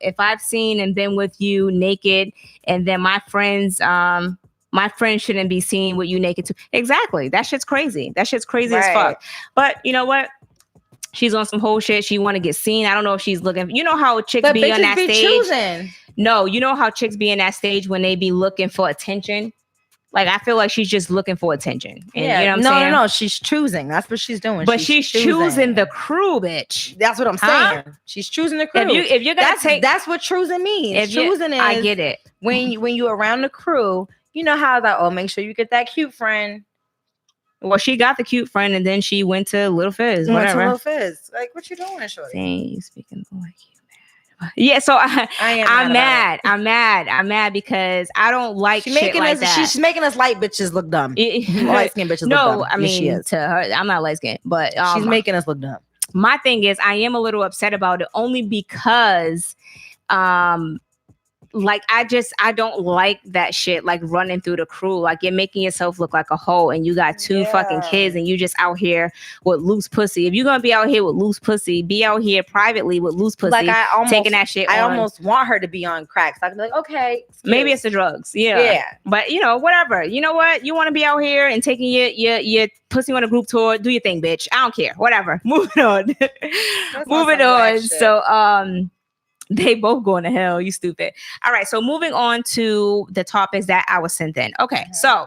if I've seen and been with you naked, and then my friends shouldn't be seen with you naked too. Exactly. That shit's crazy. That shit's crazy as fuck. But you know what? She's on some whole shit. She want to get seen. I don't know if she's looking. You know how chicks be on that stage? Choosing. No, you know how chicks be in that stage when they be looking for attention? Like, I feel like she's just looking for attention. And, you know what I'm saying? No. She's choosing. That's what she's doing. But she's choosing the crew, bitch. That's what I'm saying. She's choosing the crew. If you're gonna that's what choosing means. Choosing is, I get it. When you're around the crew, you know how that. Oh, make sure you get that cute friend. Well, she got the cute friend, and then she went to Lil Fizz. Whatever. Lil Fizz. Like, what you doing, shorty? Dang, speaking like you. Yeah, so I'm mad. I'm mad because I don't like shit like that. She's making us light bitches look dumb. Light skin bitches look dumb. No, I mean, she is. To her, I'm not light skinned, but she's making us look dumb. My thing is, I am a little upset about it only because like I don't like that shit, like running through the crew. Like, you're making yourself look like a hoe, and you got two fucking kids, and you just out here with loose pussy. If you're gonna be out here with loose pussy, be out here privately with loose pussy. Like, taking that shit. I almost want her to be on crack. So I can be like, okay, maybe it's the drugs. Yeah. But you know, whatever. You know what? You want to be out here and taking your pussy on a group tour? Do your thing, bitch. I don't care. Whatever. Moving on. Moving on. So they both going to hell. You stupid. All right. So moving on to the topics that I was sent in. Okay. So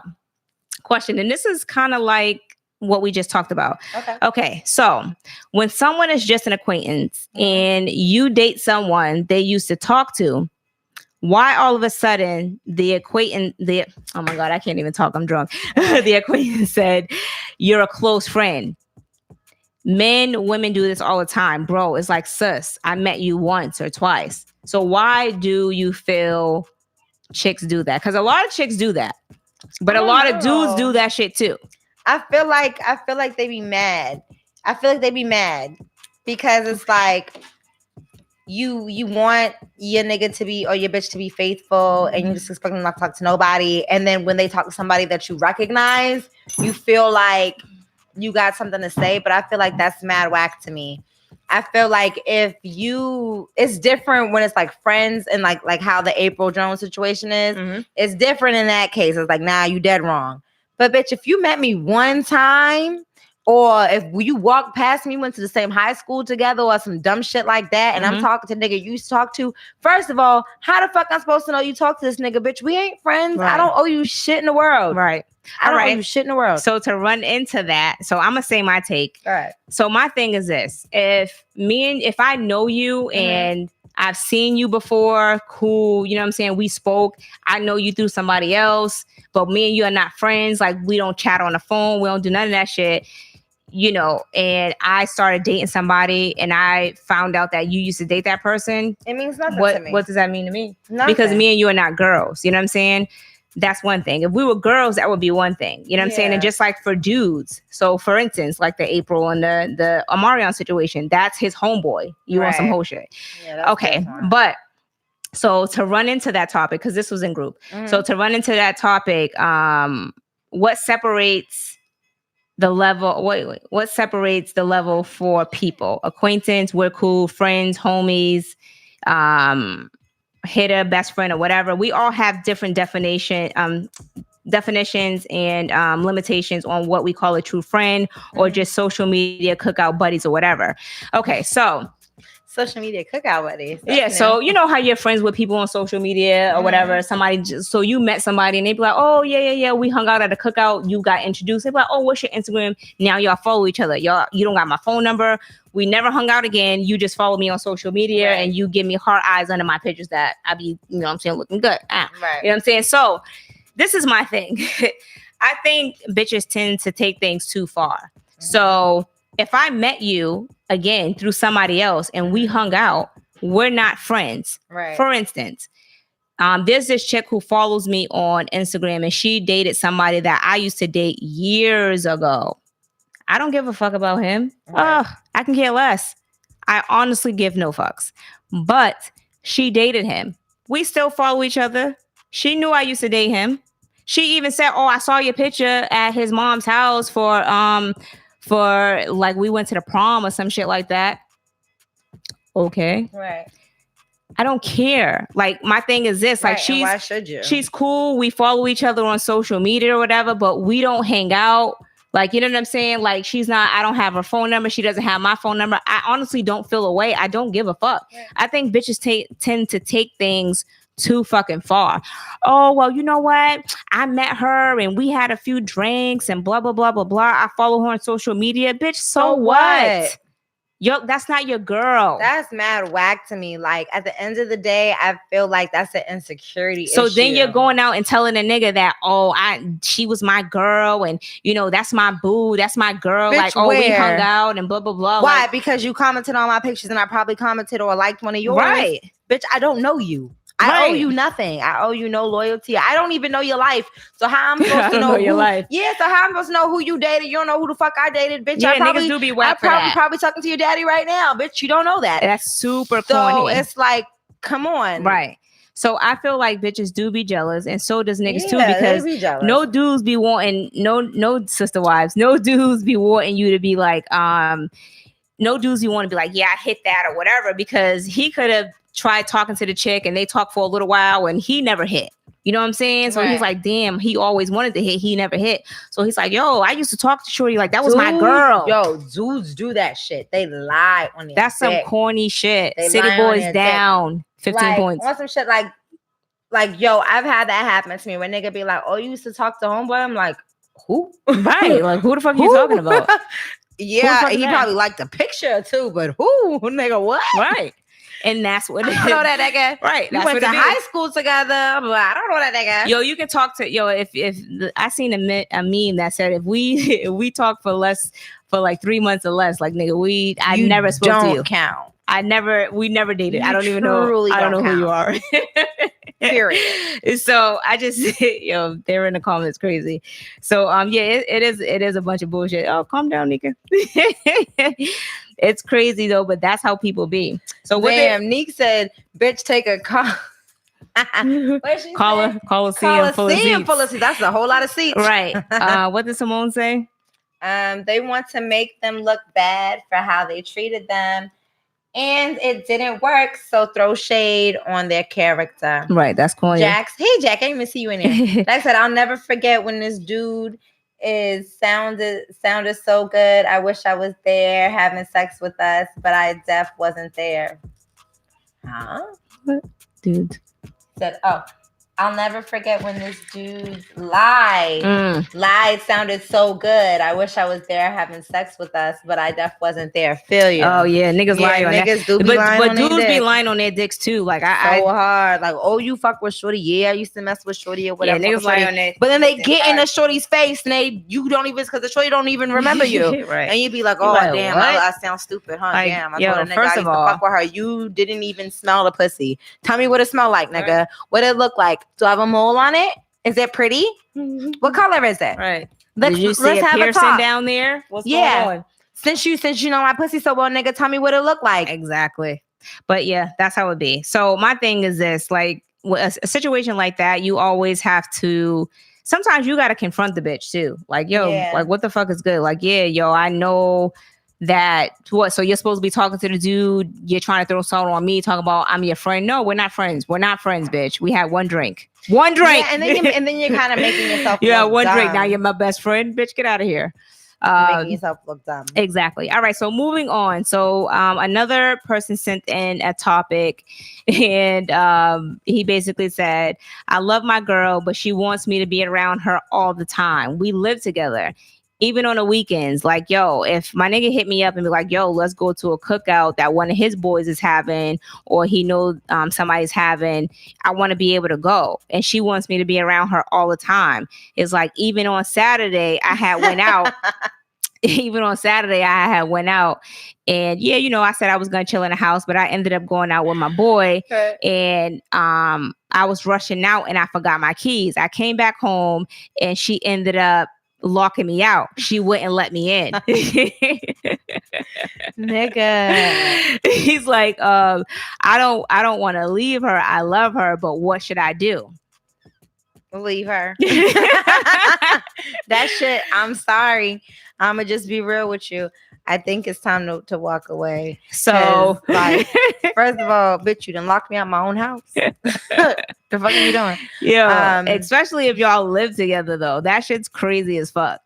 question, and this is kind of like what we just talked about. Okay. So when someone is just an acquaintance and you date someone they used to talk to, why all of a sudden oh my God, I can't even talk. I'm drunk. The acquaintance said, you're a close friend. Women do this all the time. Bro, it's like, sis, I met you once or twice. So why do you feel chicks do that? Because a lot of chicks do that. But a lot of dudes do that shit too. I feel like they be mad. I feel like they be mad because it's like you want your nigga to be or your bitch to be faithful, and you just expect them not to talk to nobody. And then when they talk to somebody that you recognize, you feel like you got something to say. But I feel like that's mad whack to me. I feel like it's different when it's like friends and like how the Apryl Jones situation is. It's different in that case. It's like, nah, you dead wrong. But bitch, if you met me one time, or if you walked past me, went to the same high school together, or some dumb shit like that, and I'm talking to nigga you used to talk to, first of all, how the fuck I'm supposed to know you talk to this nigga, bitch? We ain't friends. Right. I don't owe you shit in the world. Right. I don't owe you shit in the world. So to run into that, so I'm gonna say my take. All right. So my thing is this: if I know you and I've seen you before, cool, you know what I'm saying? We spoke. I know you through somebody else, but me and you are not friends. Like, we don't chat on the phone. We don't do none of that shit. You know, and I started dating somebody and I found out that you used to date that person. It means nothing to me. What does that mean to me? Nothing. Because me and you are not girls. You know what I'm saying? That's one thing. If we were girls, that would be one thing. You know what I'm saying? And just like for dudes. So for instance, like the Apryl and the Omarion situation, that's his homeboy. You want some whole shit. Yeah, okay. But so to run into that topic, because this was in group. So to run into that topic, what separates the level, what separates the level for people? Acquaintance, we're cool, friends, homies, hitter, best friend, or whatever. We all have different definitions and limitations on what we call a true friend, or just social media cookout buddies or whatever. Okay, so social media cookout buddies. Yeah, so you know how you're friends with people on social media or whatever. So you met somebody and they be like, oh yeah, we hung out at a cookout. You got introduced. They be like, oh, what's your Instagram? Now y'all follow each other. You don't got my phone number. We never hung out again. You just follow me on social media and you give me heart eyes under my pictures that I be, you know what I'm saying, looking good. You know what I'm saying? So this is my thing. I think bitches tend to take things too far. So if I met you again through somebody else and we hung out, we're not friends. Right. For instance, there's this chick who follows me on Instagram, and she dated somebody that I used to date years ago. I don't give a fuck about him. Right. Oh, I can care less. I honestly give no fucks. But she dated him. We still follow each other. She knew I used to date him. She even said, "Oh, I saw your picture at his mom's house for like we went to the prom or some shit like that." Okay. Right. I don't care. Like, my thing is this, like, Right, why should you? She's cool. We follow each other on social media or whatever, but we don't hang out. Like, you know what I'm saying? Like, I don't have her phone number. She doesn't have my phone number. I honestly don't feel away. I don't give a fuck. Right. I think bitches tend to take things too fucking far. Oh, well, you know what? I met her and we had a few drinks and blah, blah, blah, blah, blah. I follow her on social media. Bitch, so what? Yo, that's not your girl. That's mad whack to me. Like, at the end of the day, I feel like that's an insecurity so issue. Then you're going out and telling a nigga that, oh, she was my girl, and you know, that's my boo, that's my girl. Bitch, like, oh, we hung out and blah blah blah. Why? Like, because you commented on my pictures and I probably commented or liked one of yours. Right. Bitch, I don't know you. I owe you nothing. I owe you no loyalty. I don't even know your life. So how I'm supposed to know your life? Yeah, so how I'm supposed to know who you dated? You don't know who the fuck I dated, bitch. Yeah, niggas do be whack for that. Probably talking to your daddy right now, bitch. You don't know that. That's super corny. So it's like, come on. Right. So I feel like bitches do be jealous, and so does niggas too, because no dudes be wanting, no sister wives, no dudes be wanting you to be like, no dudes you want to be like, yeah, I hit that or whatever, because he could have tried talking to the chick and they talked for a little while and he never hit. You know what I'm saying? So he's like, damn, he always wanted to hit. He never hit. So he's like, yo, I used to talk to Shorty. Like, that was my girl. Yo, dudes do that shit. They lie on their That's dick. Some corny shit. City boys down. Dick. 15 points. On some shit like, yo, I've had that happen to me where nigga be like, oh, you used to talk to homeboy? I'm like, who? Right. Like, who the fuck are you talking about? Yeah, he probably liked the picture too, but who? Nigga, what? Right. And that's what I don't know that nigga. Right. We went to high school together, but I don't know that nigga. Yo, you can talk to if I seen a meme that said if we talk for like 3 months or less, like nigga, I never spoke to you. Count. We never dated. I don't even know. I don't know who you are. Period. So I just they're in the comments crazy. So it is a bunch of bullshit. Oh, calm down, Nika. It's crazy though, but that's how people be. So Neek said, "Bitch, take a call." Coliseum full of seats. That's a whole lot of seats, right? What did Simone say? They want to make them look bad for how they treated them. And it didn't work, so throw shade on their character. Right, that's cool. Jax, hey Jack, I didn't even see you in here. Like I said, I'll never forget when this dude sounded so good. I wish I was there having sex with us, but I wasn't there. Huh? What? Dude. Said, I'll never forget when this dude lied sounded so good. I wish I was there having sex with us, but I wasn't there. Feel you. Oh yeah, niggas lie on niggas that. Do be lying but on dudes be lying on their dicks too. Like so hard. Like, oh, you fuck with Shorty. Yeah, I used to mess with Shorty or whatever. Yeah, niggas lie on that. But then they get in the Shorty's face and you don't even, because the Shorty don't even remember you. Right. And you be like, oh damn, I sound stupid, huh? Like, damn, I told a nigga I used to fuck with her. You didn't even smell the pussy. Tell me what it smelled like, nigga. Right. What it look like? Do I have a mole on it? Is it pretty? What color is it? Right. Did you see a piercing down there? What's going on? Since you know my pussy so well, nigga, tell me what it look like. Exactly. But yeah, that's how it be. So my thing is this, like a situation like that, you always have to, sometimes you got to confront the bitch too. Like, yo, like what the fuck is good? Like, yeah, yo, I know that so you're supposed to be talking to the dude, you're trying to throw salt on me, talking about I'm your friend. No, we're not friends, bitch. We had one drink, yeah, and then you're kind of making yourself one dumb. Drink, now you're my best friend, bitch, get out of here. Making yourself look dumb. Exactly. All right, so moving on. So another person sent in a topic, and he basically said, I love my girl, but she wants me to be around her all the time. We live together, even on the weekends. Like, yo, if my nigga hit me up and be like, yo, let's go to a cookout that one of his boys is having, or he knows somebody's having, I want to be able to go. And she wants me to be around her all the time. It's like, even on Saturday, I had went out. even on Saturday, I had went out and yeah, you know, I said I was going to chill in the house, but I ended up going out with my boy and I was rushing out and I forgot my keys. I came back home and she ended up locking me out. She wouldn't let me in. Nigga. He's like, I don't want to leave her. I love her, but what should I do? Leave her. That shit, I'm sorry. I'ma just be real with you. I think it's time to walk away. So, like, first of all, bitch, you done locked me out my own house. The fuck are you doing? Yeah, especially if y'all live together, though. That shit's crazy as fuck.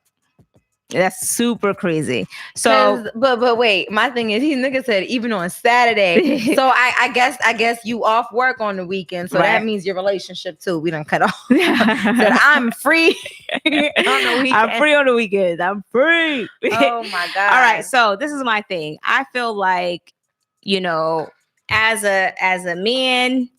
That's super crazy. So, but wait, my thing is, these niggas said even on Saturday. So I guess you off work on the weekend. So that means your relationship too. We done cut off. Said I'm free on the weekend. I'm free on the weekends. I'm free. Oh my god. All right. So this is my thing. I feel like, you know, as a man.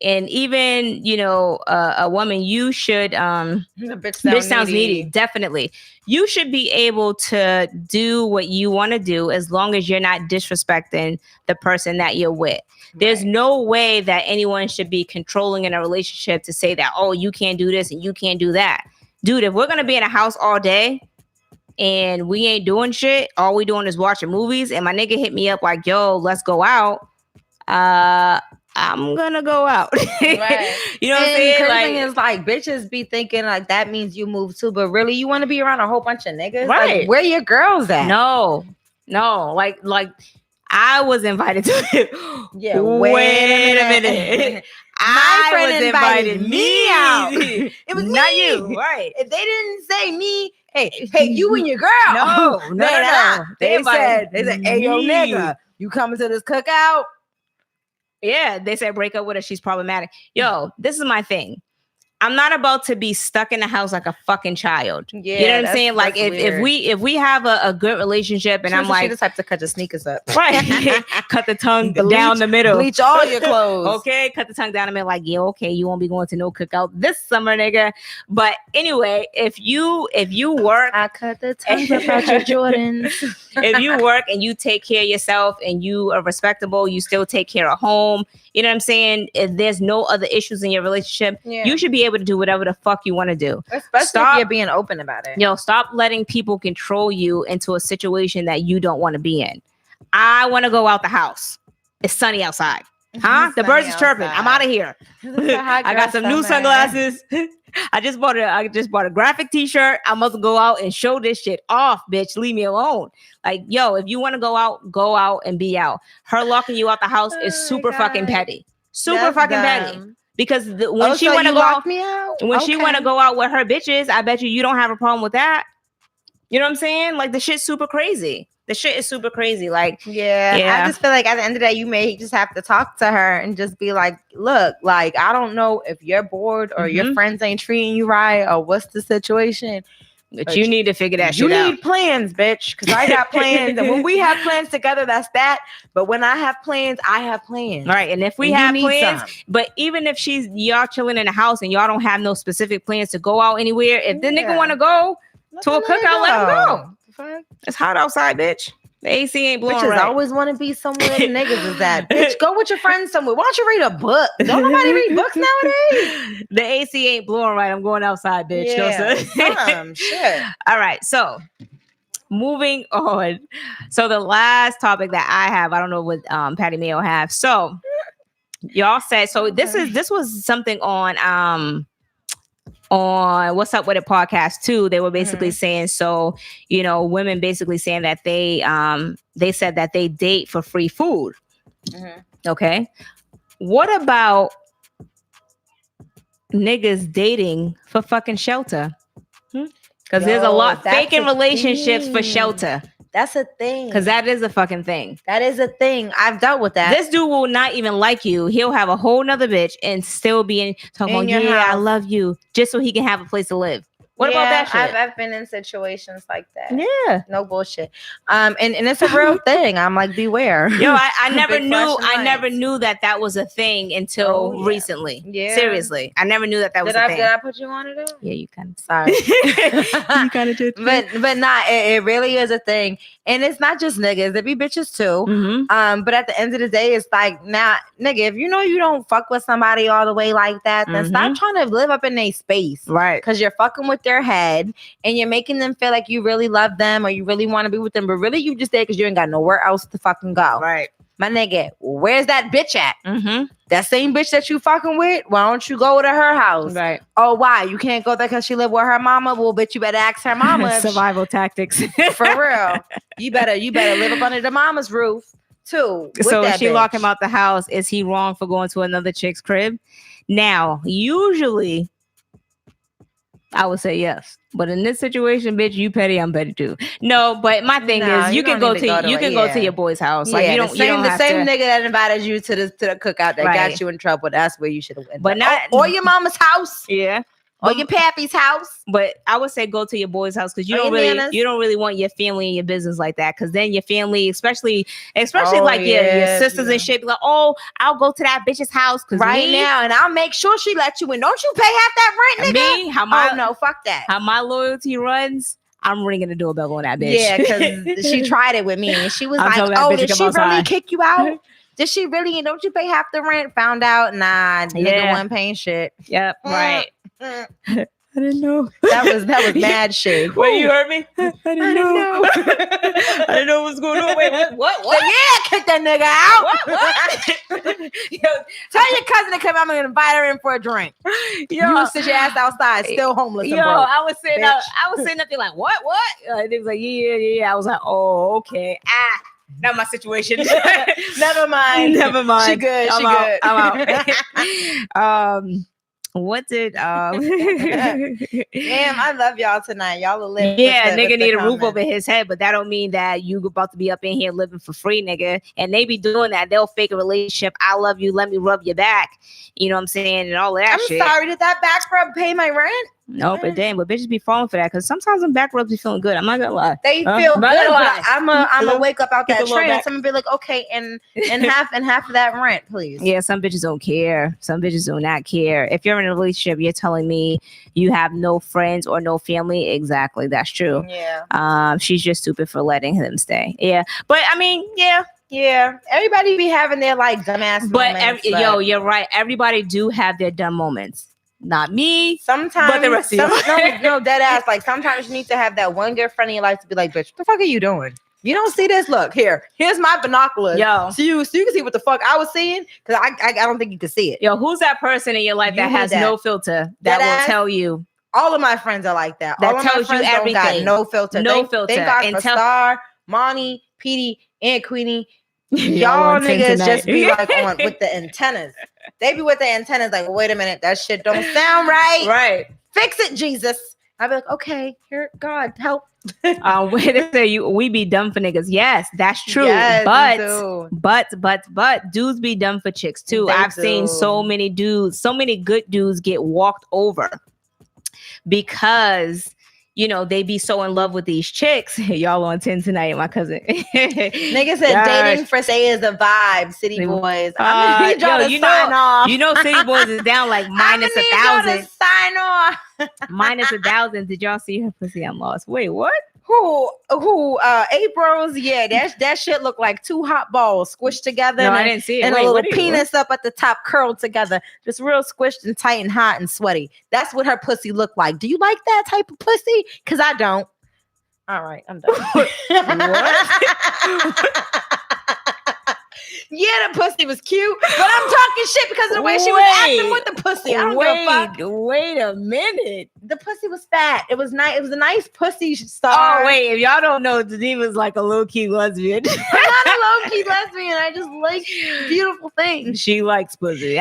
And even, you know, a woman, you should, bitch sounds needy. Definitely. You should be able to do what you want to do as long as you're not disrespecting the person that you're with. Right. There's no way that anyone should be controlling in a relationship to say that, oh, you can't do this and you can't do that. Dude, if we're going to be in a house all day and we ain't doing shit, all we doing is watching movies, and my nigga hit me up like, yo, let's go out. I'm gonna go out. Right. You know what I'm saying? The thing is, like, bitches be thinking like that means you move too, but really you want to be around a whole bunch of niggas? Right. Like, where your girls at? No. Like I was invited to Yeah, wait a minute. My friend invited me out. It was not me. You. Right. If they didn't say me, hey, you and your girl. No. They said, hey, yo, nigga, you coming to this cookout? Yeah, they said break up with her. She's problematic. Yo, this is my thing. I'm not about to be stuck in the house like a fucking child. Yeah, you know what I'm saying? Like if we have a good relationship and I'm like, she just have to cut your sneakers up, right? Cut the tongue down the middle, bleach all your clothes. Okay, cut the tongue down the middle. Like, yeah, okay, you won't be going to no cookout this summer, nigga. But anyway, if you work, I cut the tongue about your Jordans. If you work and you take care of yourself and you are respectable, you still take care of home. You know what I'm saying? If there's no other issues in your relationship, you should be able to do whatever the fuck you want to do. Especially if you're being open about it. Yo, stop letting people control you into a situation that you don't want to be in. I want to go out the house. It's sunny outside. Huh? The birds are chirping. I'm out of here. I got some new sunglasses. I just bought a graphic t-shirt. I'm about to go out and show this shit off, bitch. Leave me alone. Like, yo, if you want to go out and be out. Her locking you out the house is super fucking petty. Super fucking petty. Because when she want to go out, she want to go out with her bitches, I bet you don't have a problem with that. You know what I'm saying? Like, the shit's super crazy. The shit is super crazy. Like, yeah. I just feel like at the end of the day, you may just have to talk to her and just be like, look, like, I don't know if you're bored or your friends ain't treating you right or what's the situation. But you need to figure that shit out. You need plans, bitch. Because I got plans. And when we have plans together, that's that. But when I have plans, I have plans. Right. And if we have plans, but even if y'all chilling in the house and y'all don't have no specific plans to go out anywhere, if the nigga want to go to a cookout, let him go. It's hot outside, bitch. The AC ain't blowing. Bitches always want to be somewhere the niggas is at. Bitch, go with your friends somewhere. Why don't you read a book? Don't nobody read books nowadays. The AC ain't blowing right. I'm going outside, bitch. Yeah, shit. All right, so moving on. So the last topic that I have, I don't know what Patty Mayo have. So y'all said, so this was something on What's Up With It podcast too. They were basically saying, so, you know, women basically saying that they said that they date for free food. Okay. What about niggas dating for fucking shelter? Because there's a lot faking relationships for shelter. That's a thing. Because that is a fucking thing. That is a thing. I've dealt with that. This dude will not even like you. He'll have a whole nother bitch and still be talking about, yeah, I love you, just so he can have a place to live. What about that shit? I've been in situations like that. Yeah. No bullshit. And it's a real thing. I'm like, beware. Yo, I never Big knew. flashing I never lights. knew that was a thing until recently. Yeah. Seriously, I never knew that was a thing. Did I put you on it? Yeah, you kind of. Sorry. You kind of did. But not. It really is a thing, and it's not just niggas. There be bitches too. Mm-hmm. But at the end of the day, it's like, nah, nigga, if you know you don't fuck with somebody all the way like that, then stop trying to live up in their space, Right? Because you're fucking with their head, and you're making them feel like you really love them or you really want to be with them, but really you just there because you ain't got nowhere else to fucking go. Right. My nigga, where's that bitch at? Mm-hmm. That same bitch that you fucking with, why don't you go to her house? Right. Oh, why? You can't go there because she live with her mama? Well, bitch, you better ask her mama. If Survival tactics. for real. You better live up under the mama's roof too. So if she bitch. lock him out the house, is he wrong for going to another chick's crib? Now, usually, I would say yes. But in this situation, bitch, you petty, I'm petty too. No, but my thing is, you can go to your boy's house. Like you don't the same nigga that invited you to the cookout that got you in trouble. That's where you should have went. But not or your mama's house. Yeah. Or your pappy's house. But I would say go to your boy's house because you don't really want your family and your business like that. Because then your family, especially like your sisters and shit, be like, oh, I'll go to that bitch's house now, and I'll make sure she let you in. Don't you pay half that rent, nigga? No, fuck that. How my loyalty runs, I'm ringing the doorbell on that bitch. Yeah, because she tried it with me, and she was like, "Oh, did she really kick you out? Did she really? And don't you pay half the rent?" Found out, nah, nigga wasn't paying shit. Yep, right. I didn't know. That was mad shit. Wait, you heard me? I didn't know. I didn't know what was going on. Wait, what? Yeah, kick that nigga out. What? Yo, tell your cousin to come. I'm gonna invite her in for a drink. Yo, you sit your ass outside, still homeless. Yo, I was sitting up there like, what? And he was like, yeah. I was like, oh, okay. Not my situation. Never mind. She good. I'm out. What did Damn, I love y'all tonight. Y'all are living. Yeah, nigga need a roof over his head, but that don't mean that you about to be up in here living for free, nigga. And they be doing that. They'll fake a relationship. I love you. Let me rub your back. You know what I'm saying? And all of that shit. I'm sorry. Did that back rub pay my rent? No, but damn, but bitches be falling for that because sometimes them back rubs be feeling good. I'm not gonna lie. They feel good, but I'm gonna wake up out that train and someone be like, okay, and half of that rent, please. Yeah, some bitches don't care. Some bitches do not care. If you're in a relationship, you're telling me you have no friends or no family. Exactly, that's true. Yeah. She's just stupid for letting him stay. Yeah, but I mean, yeah. Everybody be having their like dumbass moments. Yo, you're right. Everybody do have their dumb moments. Not me. Sometimes, but the rest of you. No, dead ass. Like sometimes you need to have that one good friend in your life to be like, bitch, what the fuck are you doing? You don't see this? Look, here's my binoculars. Yo. So you can see what the fuck I was seeing. Because I don't think you can see it. Yo, who's that person in your life that has no filter that will tell you? All of my friends are like that. That all tells you everything. Got no filter. No filter. Thank God for Star, Monty, Petey, and Queenie. Y'all niggas just be like on with the antennas. They be with the antennas like, wait a minute, that shit don't sound right. Right. Fix it, Jesus. I'd be like, okay, here, God, help. Wait a second, we be dumb for niggas. Yes, that's true. Yes, but dudes be dumb for chicks too. I've seen so many good dudes get walked over because they be so in love with these chicks. Y'all on 10 tonight, my cousin. Nigga said dating for say is a vibe, City Boys. I need y'all to sign off. City Boys is down like minus 1,000. Sign off. Minus 1,000. Did y'all see her pussy? I'm lost. Wait, what? Who? April's? Yeah, that shit look like two hot balls squished together. No, I didn't see it. And a little penis up at the top, curled together, just real squished and tight and hot and sweaty. That's what her pussy looked like. Do you like that type of pussy? Because I don't. All right, I'm done. What? Yeah, the pussy was cute, but I'm talking shit because of the way she was acting with the pussy. I don't give a fuck. Wait a minute. The pussy was fat. It was nice. It was a nice pussy Star. Oh, wait. If y'all don't know, Diva's like a low-key lesbian. I'm not a low-key lesbian. I just like beautiful things. She likes pussy.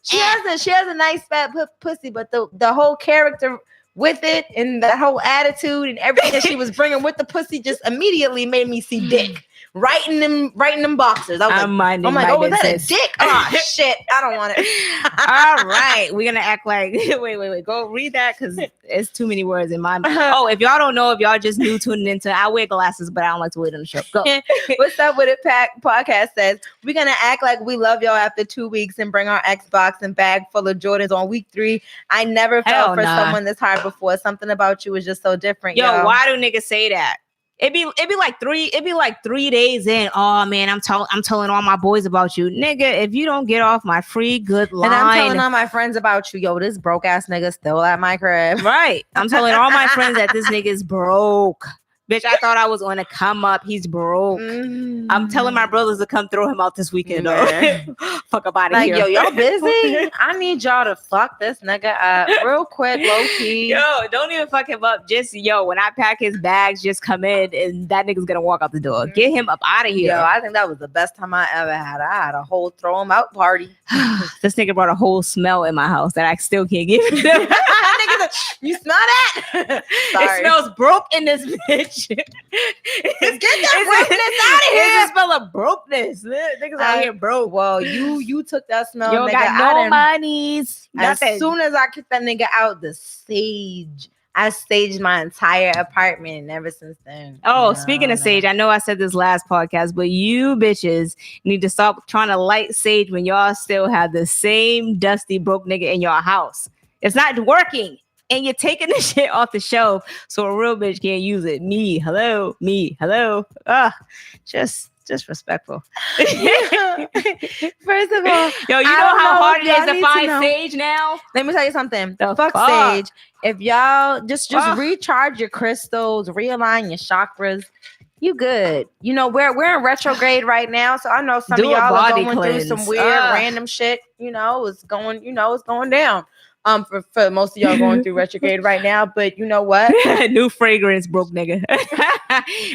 She has a nice fat pussy, but the whole character with it and the whole attitude and everything that she was bringing with the pussy just immediately made me see dick. right in them boxers. I was I'm minding I'm like, my oh, was that a business. dick? Oh shit, I don't want it. All right, we're gonna act like wait. Go read that because it's too many words in my mind. Oh, if y'all don't know, if y'all just new tuning into, I wear glasses, but I don't like to wait on the show. Go. What's up with it? Pack podcast says we're gonna act like we love y'all after 2 weeks and bring our Xbox and bag full of Jordans on week 3. I never felt for someone this hard before. Something about you is just so different. Yo, why do niggas say that? It'd be like 3 days in. Oh man, I'm telling all my boys about you, nigga. If you don't get off my free good line, and I'm telling all my friends about you. Yo, this broke ass nigga still at my crib. Right. I'm telling all my friends that this nigga's broke. Bitch, I thought I was on a come up. He's broke. I'm telling my brothers to come throw him out this weekend. Fuck up out of here. Yo, y'all busy? I need y'all to fuck this nigga up real quick, low key. Yo, don't even fuck him up. Just, when I pack his bags, just come in and that nigga's gonna walk out the door. Get him up out of here. Yo, I think that was the best time I ever had. I had a whole throw him out party. This nigga brought a whole smell in my house that I still can't give him. You smell that? It smells broke in this bitch. Get that brokenness out of here. It's a smell of brokenness. Niggas out here broke. Well, you took that smell. You don't got no monies. As soon as I kicked that nigga out, I staged my entire apartment, and ever since then. Oh, speaking of sage, I know I said this last podcast, but you bitches need to stop trying to light sage when y'all still have the same dusty broke nigga in your house. It's not working. And you're taking the shit off the shelf so a real bitch can't use it. Me, hello. Just respectful. First of all, yo, you know how hard it is to find sage now? Let me tell you something. Fuck sage. If y'all just recharge your crystals, realign your chakras, you good. You know, we're in retrograde right now, so I know some of y'all are going through some weird random shit. It's going down. For most of y'all going through retrograde right now, but you know what? New fragrance, broke nigga.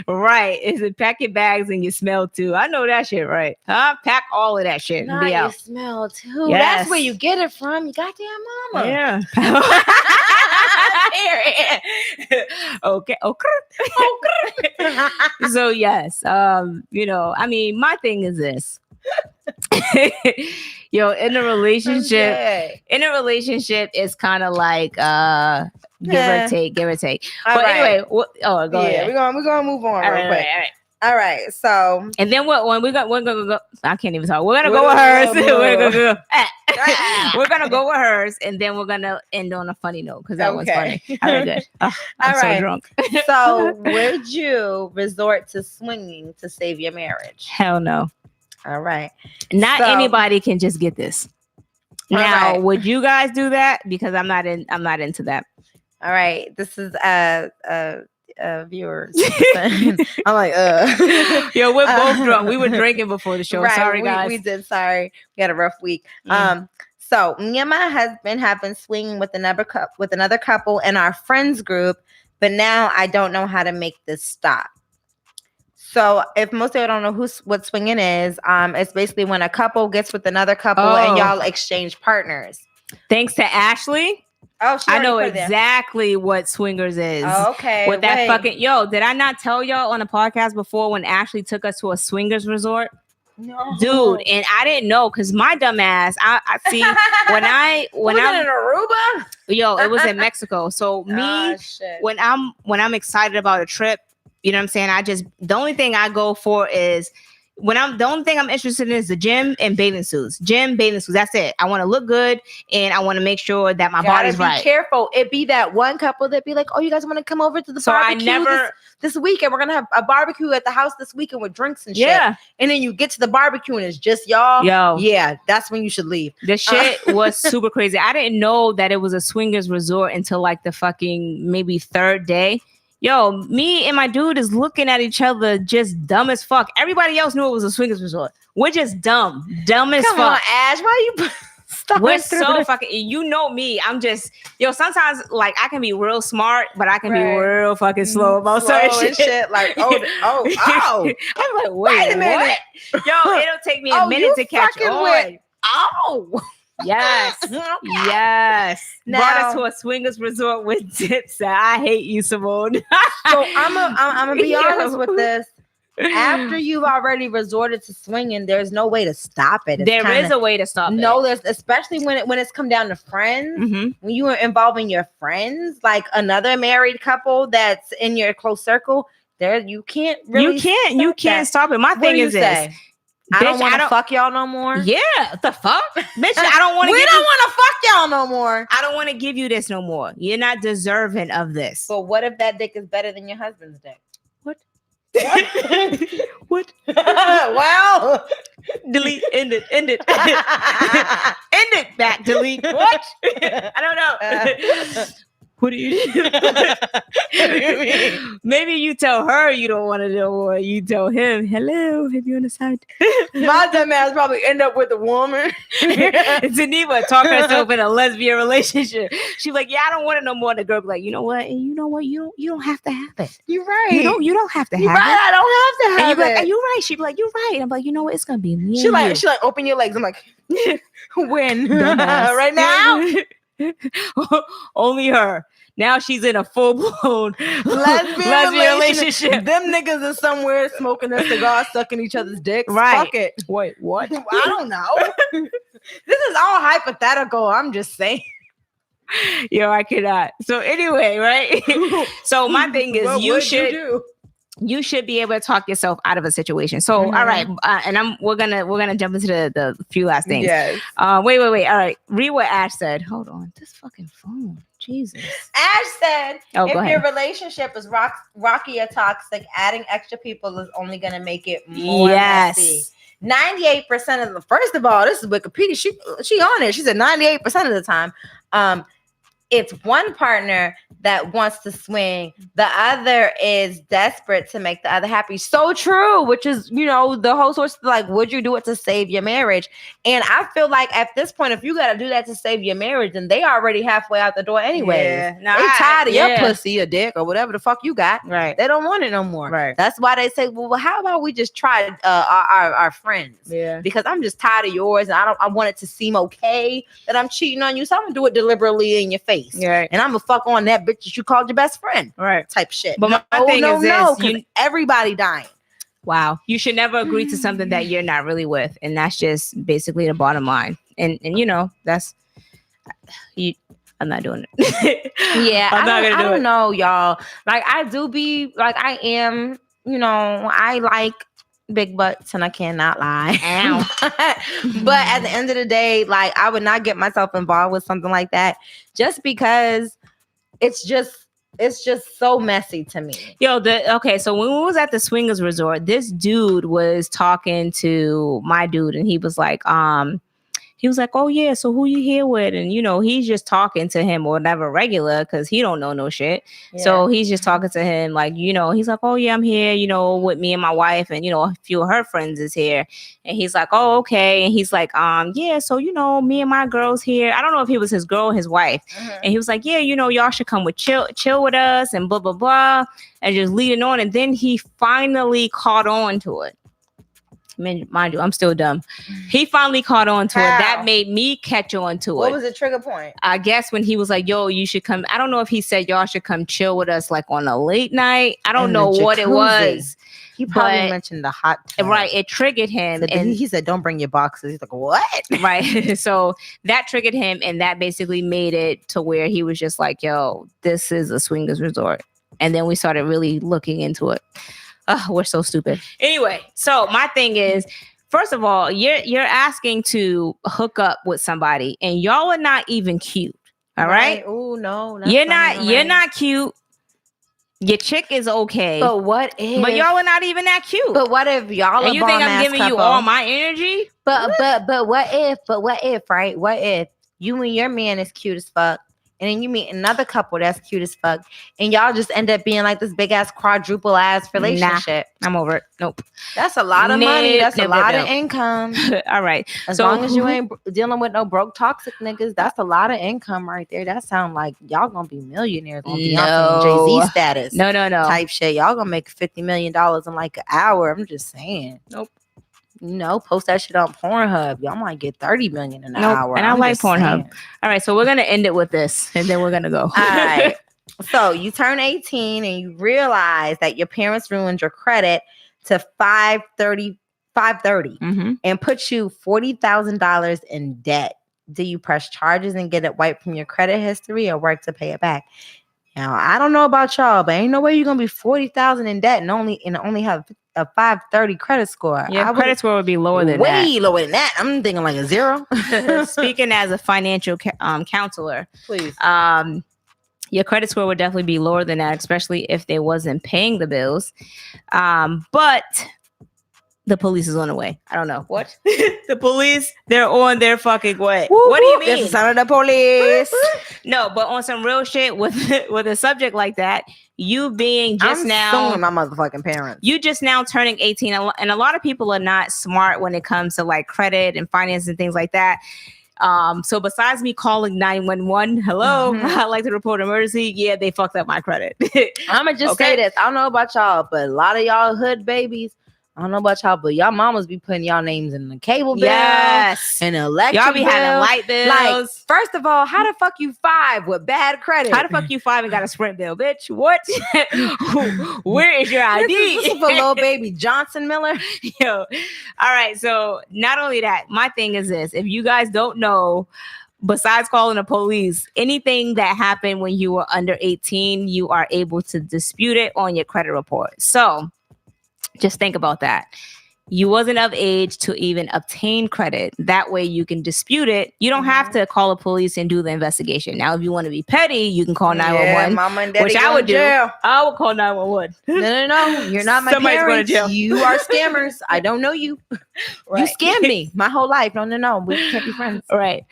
Right. It's a pack your bags and you smell too. I know that shit, right? Huh? Pack all of that shit and be out. You smell too. Yes. That's where you get it from. You goddamn mama. Yeah. Okay. So yes. My thing is this. In a relationship, it's kind of like give or take. All but right. Anyway, go ahead. We're gonna move on real quick. All right. So and then when we're gonna go, I can't even talk. We're gonna go with hers. We're gonna go with hers, and then we're gonna end on a funny note because that was funny. All right, good. I'm so drunk. So would you resort to swinging to save your marriage? Hell no. All right. Not anybody can just get this. Now, would you guys do that? Because I'm not into that. All right. This is viewers. I'm like, Yo, we're both drunk. We were drinking before the show. Right, sorry, guys. We did. Sorry. We had a rough week. So me and my husband have been swinging with another couple in our friends group, but now I don't know how to make this stop. So if most of you don't know what swinging is, it's basically when a couple gets with another couple and y'all exchange partners. Thanks to Ashley. Oh, I know exactly what swingers is. Oh, okay. With that fucking did I not tell y'all on a podcast before when Ashley took us to a swingers resort? No. Dude, and I didn't know because my dumb ass. I see when I'm in Aruba. It was in Mexico. So me when I'm excited about a trip. You know what I'm saying? The only thing I go for is the only thing I'm interested in is the gym and bathing suits. That's it. I want to look good and I want to make sure that my body's right. Be careful. It be that one couple that be like, oh, you guys want to come over to the barbecue this weekend? We're going to have a barbecue at the house this weekend with drinks and shit. Yeah. And then you get to the barbecue and it's just y'all. Yo. Yeah, that's when you should leave. The shit was super crazy. I didn't know that it was a swingers resort until like the fucking maybe third day. Yo, me and my dude is looking at each other just dumb as fuck. Everybody else knew it was a swingers resort. We're just dumb as fuck. Come on, Ash, why you we're so fucking, you know me. I'm just, sometimes like I can be real smart, but I can be real fucking slow about certain shit. Like, I'm like, wait a minute. What? Yo, it'll take me a minute to catch on. Yes. Now, brought us to a swingers resort with Dept. I hate you, Simone. So I'm gonna be honest with this. After you've already resorted to swinging, there's no way to stop it. There is a way to stop it. No, there's, especially when it's come down to friends. When you are involving your friends, like another married couple that's in your close circle, there you can't really. You can't stop it. My thing is this. I don't want to fuck y'all no more. Yeah, the fuck, bitch. I don't want to. We don't want to fuck y'all no more. I don't want to give you this no more. You're not deserving of this. But what if that dick is better than your husband's dick? What? What? Well, delete. End it. End it. End it. Back. Delete. What? I don't know. What do you do? Maybe you tell her you don't want to know, or you tell him, hello, have you on the side? My dumb ass probably end up with a woman. Geneva talking herself in a lesbian relationship. She's like, yeah, I don't want it no more. And the girl be like, you know what? And you know what? You don't have to have it. You're right. You don't have to have it. I don't have to have it. And you're right. She'd be like, you're right. And I'm like, you know what? It's gonna be me. She like open your legs. I'm like, when? Right now? Only her. Now she's in a full-blown lesbian relationship. Them niggas is somewhere smoking a cigar, sucking each other's dicks. Right. Fuck it. Wait, what? I don't know. This is all hypothetical. I'm just saying. Yo, I cannot. So anyway, right? So my thing is, you should be able to talk yourself out of a situation. So, all right, and we're gonna jump into the few last things. Yes. Wait. All right, read what Ash said. Hold on, this fucking phone. Jesus. Ash said, if your ahead. relationship is rocky or toxic, adding extra people is only gonna make it more messy. 98% of the first of all, this is Wikipedia. She on it. She said 98% of the time. It's one partner that wants to swing. The other is desperate to make the other happy. So true, which is, the whole source of like, would you do it to save your marriage? And I feel like at this point, if you got to do that to save your marriage, then they already halfway out the door anyway. Yeah. They tired of your pussy or dick or whatever the fuck you got. Right. They don't want it no more. Right. That's why they say, well, how about we just try our friends? Yeah. Because I'm just tired of yours, and I want it to seem okay that I'm cheating on you, so I'm gonna do it deliberately in your face. Right. And I'm gonna fuck on that bitch that you called your best friend. Right. Type shit. But my thing is this, everybody dying. Wow. You should never agree to something that you're not really with. And that's just basically the bottom line. And that's I'm not doing it. Yeah. I don't know, y'all. Like I do be like I am, I like big butts and I cannot lie. But at the end of the day, like I would not get myself involved with something like that just because it's just so messy to me. Yo, so when we was at the swingers resort, this dude was talking to my dude and he was like, oh yeah, so who you here with? And he's just talking to him or whatever regular because he don't know no shit. Yeah. So he's just talking to him like, he's like, oh yeah, I'm here, with me and my wife and a few of her friends is here. And he's like, oh, okay. And he's like, yeah, so me and my girl's here. I don't know if he was his girl or his wife. And he was like, yeah, y'all should come with chill with us and blah blah blah, and just leading on. And then he finally caught on to it. Mind you, I'm still dumb. He finally caught on to it. That made me catch on to it. What was the trigger point? I guess when he was like, yo, you should come. I don't know if he said y'all should come chill with us like on a late night. I don't know what it was. He probably mentioned the hot tub. Right. It triggered him. And he said, don't bring your boxes. He's like, what? Right. So that triggered him. And that basically made it to where he was just like, yo, this is a swingers resort. And then we started really looking into it. We're so stupid. Anyway, so my thing is, first of all, you're asking to hook up with somebody, and y'all are not even cute. All right? Oh no, you're not cute. Your chick is okay. But what if? But y'all are not even that cute. But what if y'all? And you think I'm giving you all my energy? But what if? But what if? Right? What if you and your man is cute as fuck? And then you meet another couple that's cute as fuck, and y'all just end up being like this big ass quadruple ass relationship. Nah, I'm over it. Nope. That's a lot of money. That's a lot of income. All right. As long as you ain't dealing with no broke toxic niggas, that's a lot of income right there. That sound like y'all gonna be millionaires on Beyonce and Jay-Z status. No. Type shit. Y'all gonna make $50 million in like an hour. I'm just saying. Nope. Post that shit on Pornhub. Y'all might get 30 million an hour. And I like Pornhub. All right, so we're gonna end it with this, and then we're gonna go. All right. So you turn 18 and you realize that your parents ruined your credit to 530 and put you $40,000 in debt. Do you press charges and get it wiped from your credit history or work to pay it back? Now, I don't know about y'all, but ain't no way you're gonna be $40,000 in debt and only have a 530 credit score. Yeah, credit score would be lower than way lower than that. I'm thinking like a 0. Speaking as a financial counselor, please. Your credit score would definitely be lower than that, especially if they wasn't paying the bills. But the police is on the way. I don't know. What? The police, they're on their fucking way. Woo, what do you mean? It's the sound of the police. No, but on some real shit with a subject like that, you being I'm suing my motherfucking parents. You just now turning 18, and a lot of people are not smart when it comes to like credit and finance and things like that. So besides me calling 911, hello, I'd like to report emergency. Yeah, they fucked up my credit. I'ma just say this. I don't know about y'all, but a lot of y'all hood babies, I don't know about y'all, but y'all mamas be putting y'all names in the cable bill, and the electric y'all be bill. having light bills. Like, first of all, how the fuck you 5 with bad credit? How the fuck you 5 and got a Sprint bill, bitch? What? Where is your ID? This is for little baby Johnson Miller. Yo, all right. So not only that, my thing is this: if you guys don't know, besides calling the police, anything that happened when you were under 18, you are able to dispute it on your credit report. So just think about that. You wasn't of age to even obtain credit. That way you can dispute it. You don't have to call the police and do the investigation. Now, if you want to be petty, you can call 911, Mama and Daddy, which I would do. I would call 911. No. You're not my Somebody's parents. going to jail. You are scammers. I don't know you. Right. You scammed me my whole life. No. We can't be friends. All right.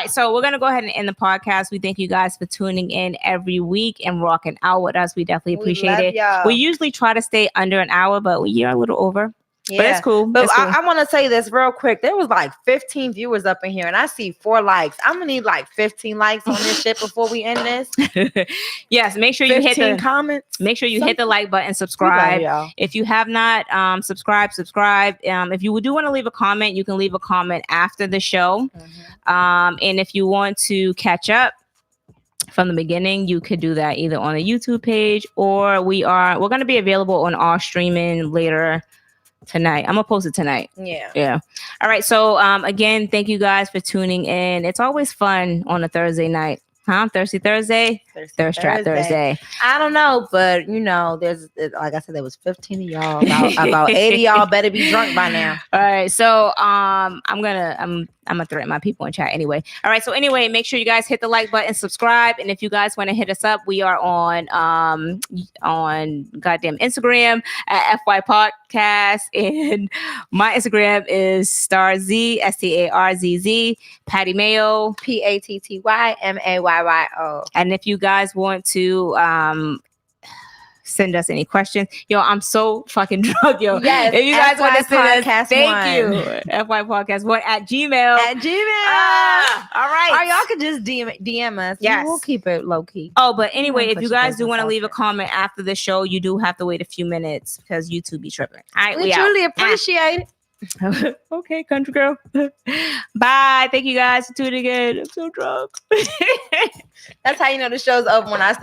So we're going to go ahead and end the podcast. We thank you guys for tuning in every week and rocking out with us. We definitely appreciate it. Y'all. We usually try to stay under an hour, but we are a little over. Yeah. But it's cool. But I want to say this real quick. There was like 15 viewers up in here, and I see 4 likes. I'm gonna need like 15 likes on this shit before we end this. Yes, make sure you hit the comments. Make sure you hit the like button, subscribe. If you have not subscribe. If you do want to leave a comment, you can leave a comment after the show. And if you want to catch up from the beginning, you could do that either on the YouTube page, or we're going to be available on our streaming later tonight. I'm gonna post it tonight. Yeah. All right. So again, thank you guys for tuning in. It's always fun on a Thursday night. Thirsty Thursday? Thirst Trap Thursday. I don't know, but there's, like I said, there was 15 of y'all. About 80 y'all better be drunk by now. All right. So I'm gonna threaten my people in chat anyway. All right. So anyway, make sure you guys hit the like button, subscribe, and if you guys want to hit us up, we are on goddamn Instagram at FY Podcast, and my Instagram is StarZ STARZZ, Patty Mayo PATTYMAYYO. And if you guys want to send us any questions, I'm so fucking drunk, yo. Yes, if you guys want to send us, thank you. FY Podcast 1 at Gmail. All right. Or y'all could just DM us. Yes, we'll keep it low key. Oh, but anyway, if you guys do want to leave a comment after the show, you do have to wait a few minutes because YouTube be tripping. All right, we truly appreciate it. Okay, country girl. Bye. Thank you guys for tuning in. I'm so drunk. That's how you know the show's over when I start.